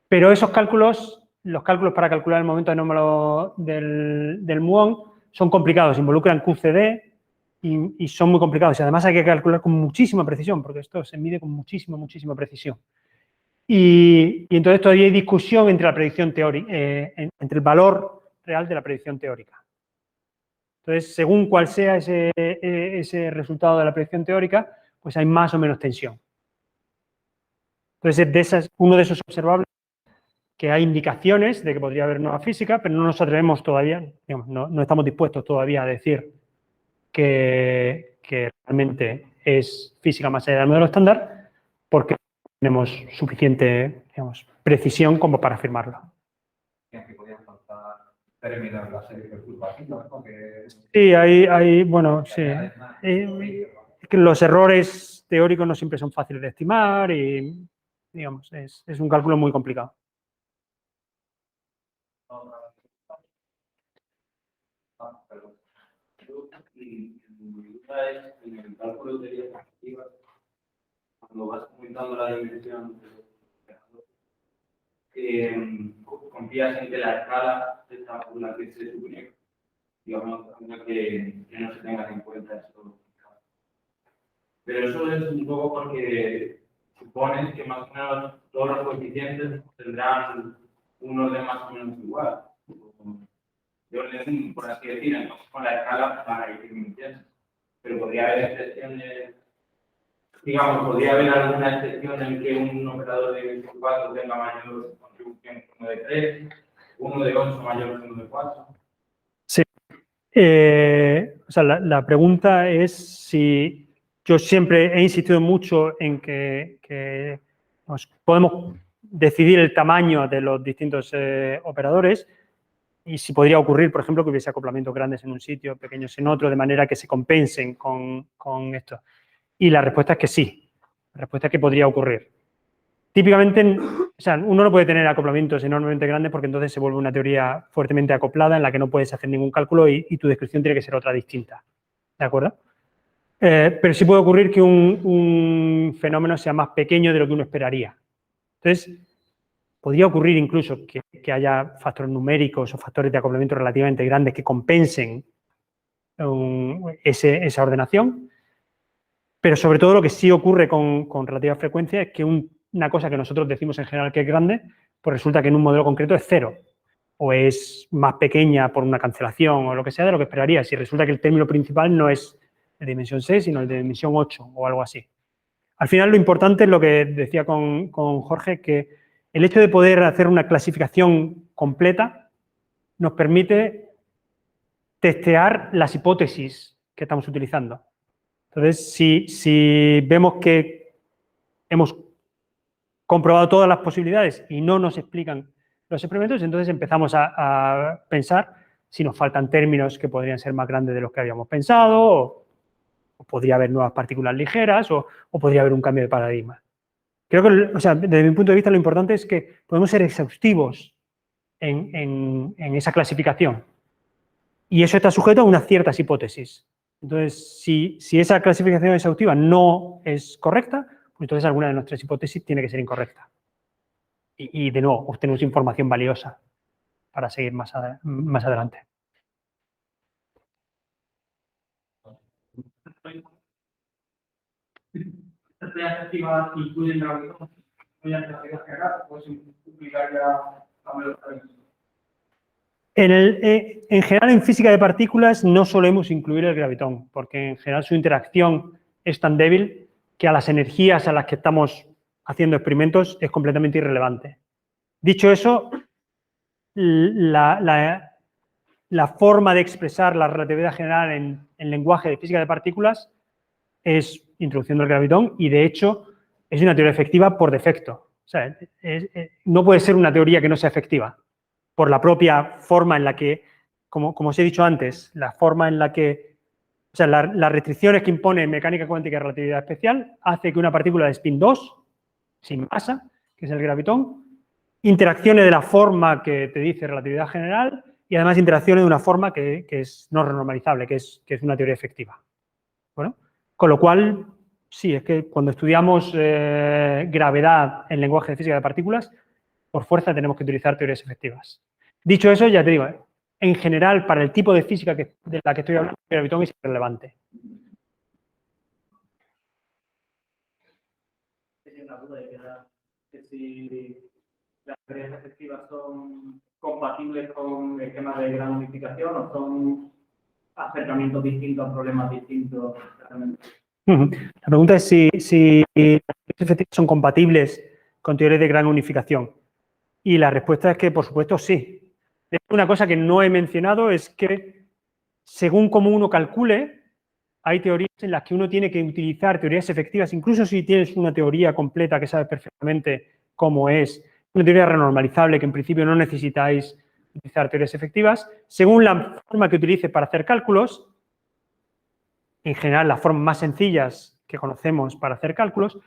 Pero esos cálculos, los cálculos para calcular el momento anómalo del muón son complicados, involucran QCD y son muy complicados. Y además hay que calcular con muchísima precisión, porque esto se mide con muchísima precisión. Y entonces todavía hay discusión entre la predicción teórica, entre el valor real de la predicción teórica. Entonces, según cuál sea ese resultado de la predicción teórica, pues hay más o menos tensión. Entonces, uno de esos observables que hay indicaciones de que podría haber nueva física, pero no nos atrevemos todavía, digamos, no estamos dispuestos todavía a decir que realmente es física más allá del modelo estándar, porque tenemos suficiente, digamos, precisión como para afirmarlo. Que podían faltar términos la serie perturbativa, ¿no? Sí, bueno, sí. Que los errores teóricos no siempre son fáciles de estimar y, digamos, es un cálculo muy complicado. Mi duda es en el cálculo de teorías efectivas, cuando vas aumentando la dimensión de confías en que la escala está por la que se supone, digamos, que no se tengan en cuenta esto. Pero eso es un poco porque supones que más o menos todos los coeficientes tendrán un orden más o menos igual. De orden, por así decir, entonces con la escala van a ir mintiendo. Pero podría haber excepciones, digamos, podría haber alguna excepción en que un operador de 24 tenga mayor contribución que uno de 3, uno de 8 mayor que uno de 4. Sí. O sea, la pregunta es si yo siempre he insistido mucho en que podemos decidir el tamaño de los distintos operadores y si podría ocurrir, por ejemplo, que hubiese acoplamientos grandes en un sitio, pequeños en otro, de manera que se compensen con esto. Y la respuesta es que sí. La respuesta es que podría ocurrir. Típicamente, o sea, uno no puede tener acoplamientos enormemente grandes porque entonces se vuelve una teoría fuertemente acoplada en la que no puedes hacer ningún cálculo y tu descripción tiene que ser otra distinta. ¿De acuerdo? Pero sí puede ocurrir que un fenómeno sea más pequeño de lo que uno esperaría. Entonces, podría ocurrir incluso que haya factores numéricos o factores de acoplamiento relativamente grandes que compensen esa ordenación. Pero sobre todo lo que sí ocurre con relativa frecuencia es que una cosa que nosotros decimos en general que es grande, pues resulta que en un modelo concreto es 0 o es más pequeña por una cancelación o lo que sea de lo que esperaría. Si resulta que el término principal no es de dimensión 6, sino el de dimensión 8 o algo así. Al final lo importante es lo que decía con Jorge, que el hecho de poder hacer una clasificación completa nos permite testear las hipótesis que estamos utilizando. Entonces, si vemos que hemos comprobado todas las posibilidades y no nos explican los experimentos, entonces empezamos a pensar si nos faltan términos que podrían ser más grandes de los que habíamos pensado, o podría haber nuevas partículas ligeras, o podría haber un cambio de paradigma. Creo que, o sea, desde mi punto de vista, lo importante es que podemos ser exhaustivos en esa clasificación. Y eso está sujeto a unas ciertas hipótesis. Entonces, si esa clasificación exhaustiva no es correcta, pues entonces alguna de nuestras hipótesis tiene que ser incorrecta. Y de nuevo, obtenemos información valiosa para seguir más adelante. ¿Estas teorías efectivas incluyen gravitación? ¿Incluyen teorías generales? ¿O se implicaría a los términos? En general, en física de partículas no solemos incluir el gravitón, porque en general su interacción es tan débil que a las energías a las que estamos haciendo experimentos es completamente irrelevante. Dicho eso, la forma de expresar la relatividad general en lenguaje de física de partículas es introduciendo el gravitón y, de hecho, es una teoría efectiva por defecto. O sea, no puede ser una teoría que no sea efectiva por la propia forma en la que, como os he dicho antes, la forma en la que, o sea, las restricciones que impone mecánica cuántica y relatividad especial hace que una partícula de spin 2, sin masa, que es el gravitón, interaccione de la forma que te dice relatividad general y además interaccione de una forma que es no renormalizable, que es una teoría efectiva. Bueno, con lo cual, sí, es que cuando estudiamos gravedad en lenguaje de física de partículas, por fuerza tenemos que utilizar teorías efectivas. Dicho eso, ya te digo, en general, para el tipo de física de la que estoy hablando, el gravitón es irrelevante. Es una duda que si las teorías efectivas son compatibles con esquemas de gran unificación o son acercamientos distintos a problemas distintos. La pregunta es si las teorías efectivas son compatibles con teorías de gran unificación. Y la respuesta es que, por supuesto, sí. Una cosa que no he mencionado es que, según cómo uno calcule, hay teorías en las que uno tiene que utilizar teorías efectivas, incluso si tienes una teoría completa que sabes perfectamente cómo es, una teoría renormalizable que en principio no necesitáis utilizar teorías efectivas, según la forma que utilice para hacer cálculos, en general las formas más sencillas que conocemos para hacer cálculos,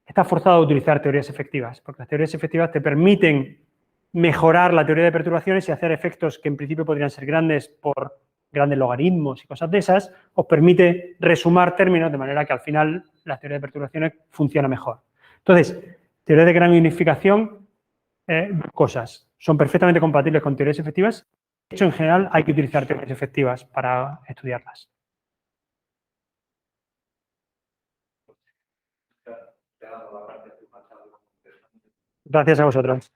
está forzado a utilizar teorías efectivas, porque las teorías efectivas te permiten mejorar la teoría de perturbaciones y hacer efectos que en principio podrían ser grandes por grandes logaritmos y cosas de esas, os permite resumar términos de manera que al final la teoría de perturbaciones funciona mejor. Entonces, teoría de gran unificación, dos cosas. Son perfectamente compatibles con teorías efectivas. De hecho, en general, hay que utilizar teorías efectivas para estudiarlas. Gracias a vosotros.